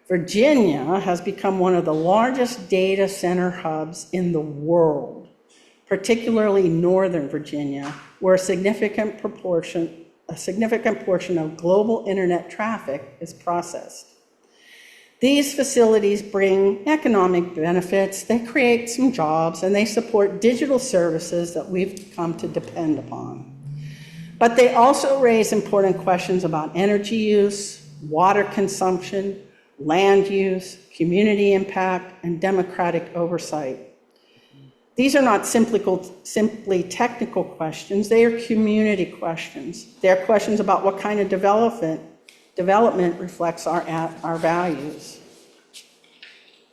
Virginia has become one of the largest data center hubs in the world, particularly Northern Virginia, where a significant portion of global internet traffic is processed. These facilities bring economic benefits, they create some jobs, and they support digital services that we've come to depend upon. But they also raise important questions about energy use, water consumption, land use, community impact, and democratic oversight. These are not simply technical questions, they are community questions. They are questions about what kind of development reflects our values.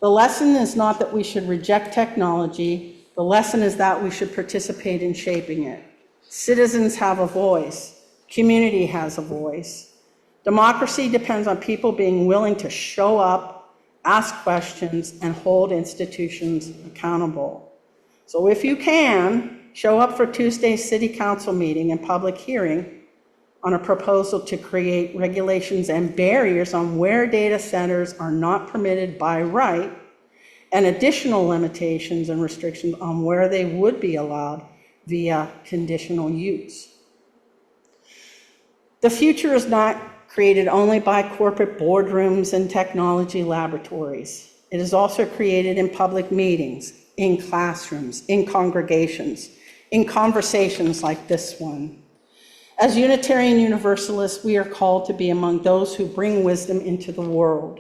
The lesson is not that we should reject technology, the lesson is that we should participate in shaping it. Citizens have a voice, community has a voice. Democracy depends on people being willing to show up, ask questions, and hold institutions accountable. So if you can, show up for Tuesday's City Council meeting and public hearing on a proposal to create regulations and barriers on where data centers are not permitted by right, and additional limitations and restrictions on where they would be allowed via conditional use. The future is not created only by corporate boardrooms and technology laboratories. It is also created in public meetings, in classrooms, in congregations, in conversations like this one. As Unitarian Universalists, we are called to be among those who bring wisdom into the world.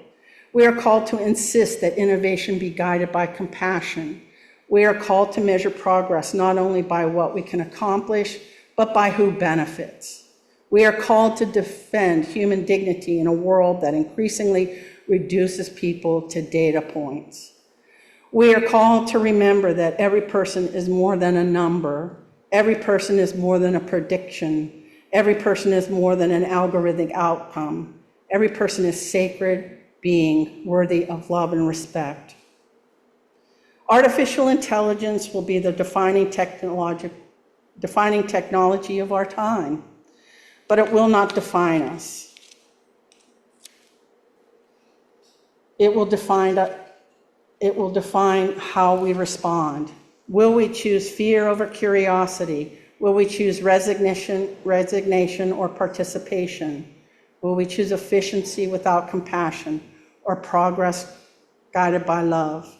We are called to insist that innovation be guided by compassion. We are called to measure progress not only by what we can accomplish, but by who benefits. We are called to defend human dignity in a world that increasingly reduces people to data points. We are called to remember that every person is more than a number. Every person is more than a prediction. Every person is more than an algorithmic outcome. Every person is sacred being worthy of love and respect. Artificial intelligence will be the defining technology of our time, but it will not define us. It will define how we respond. Will we choose fear over curiosity? Will we choose resignation or participation? Will we choose efficiency without compassion or progress guided by love?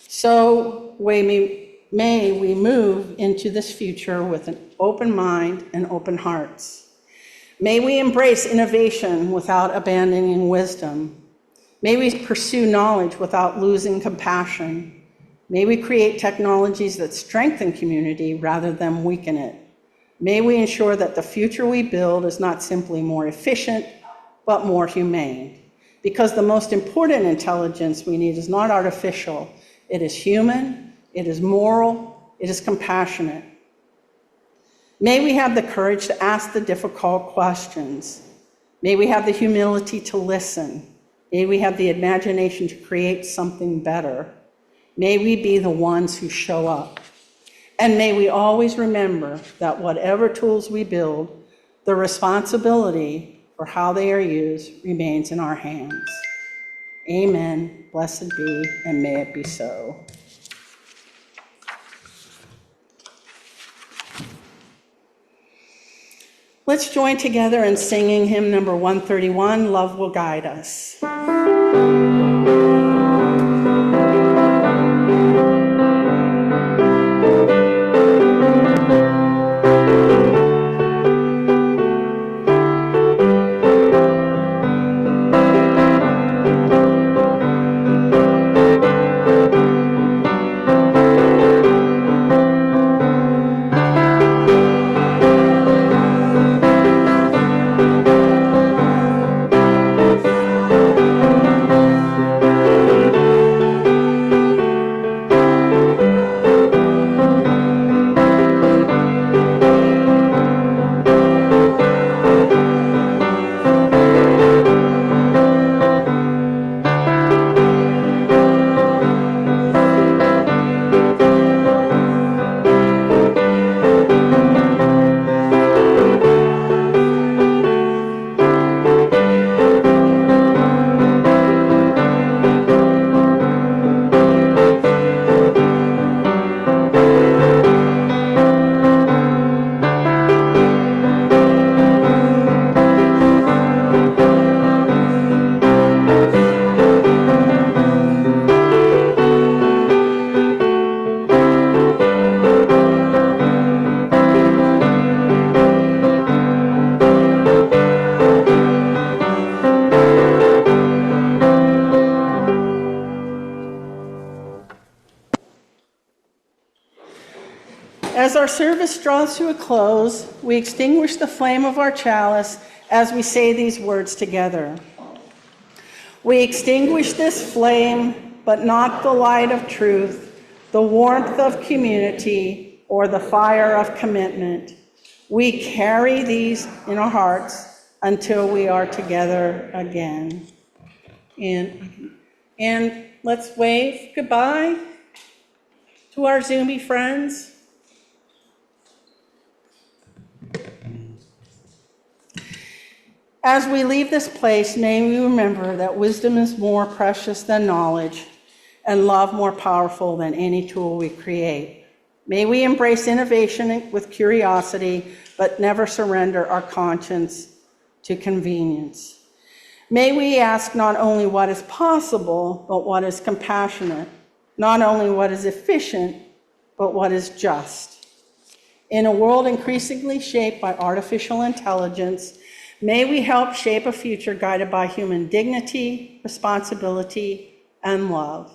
So may we move into this future with an open mind and open hearts. May we embrace innovation without abandoning wisdom. May we pursue knowledge without losing compassion. May we create technologies that strengthen community rather than weaken it. May we ensure that the future we build is not simply more efficient, but more humane. Because the most important intelligence we need is not artificial. It is human, it is moral, it is compassionate. May we have the courage to ask the difficult questions. May we have the humility to listen. May we have the imagination to create something better. May we be the ones who show up. And may we always remember that whatever tools we build, the responsibility for how they are used remains in our hands. Amen. Blessed be, and may it be so. Let's join together in singing hymn number 131, Love Will Guide Us. As our service draws to a close, we extinguish the flame of our chalice as we say these words together. We extinguish this flame, but not the light of truth, the warmth of community, or the fire of commitment. We carry these in our hearts until we are together again. And let's wave goodbye to our Zoomy friends. As we leave this place, may we remember that wisdom is more precious than knowledge and love more powerful than any tool we create. May we embrace innovation with curiosity, but never surrender our conscience to convenience. May we ask not only what is possible, but what is compassionate, not only what is efficient, but what is just. In a world increasingly shaped by artificial intelligence, may we help shape a future guided by human dignity, responsibility, and love.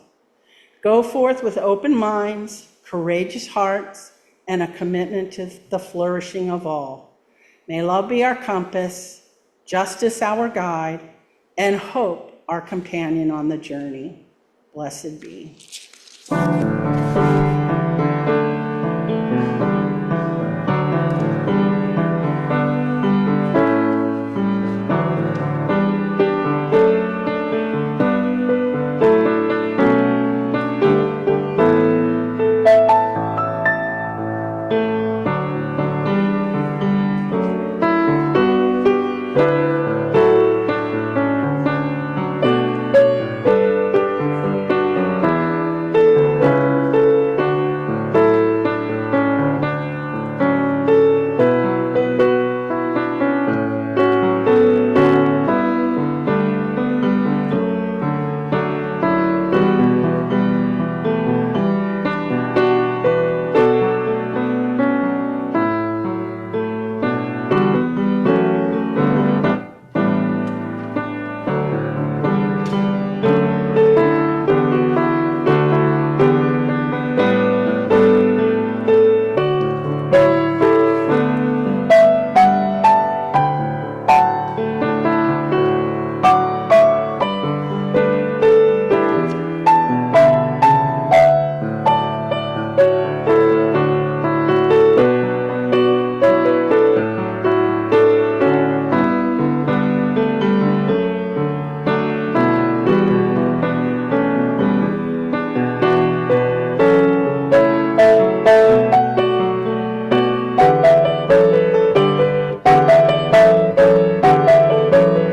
Go forth with open minds, courageous hearts, and a commitment to the flourishing of all. May love be our compass, justice our guide, and hope our companion on the journey. Blessed be.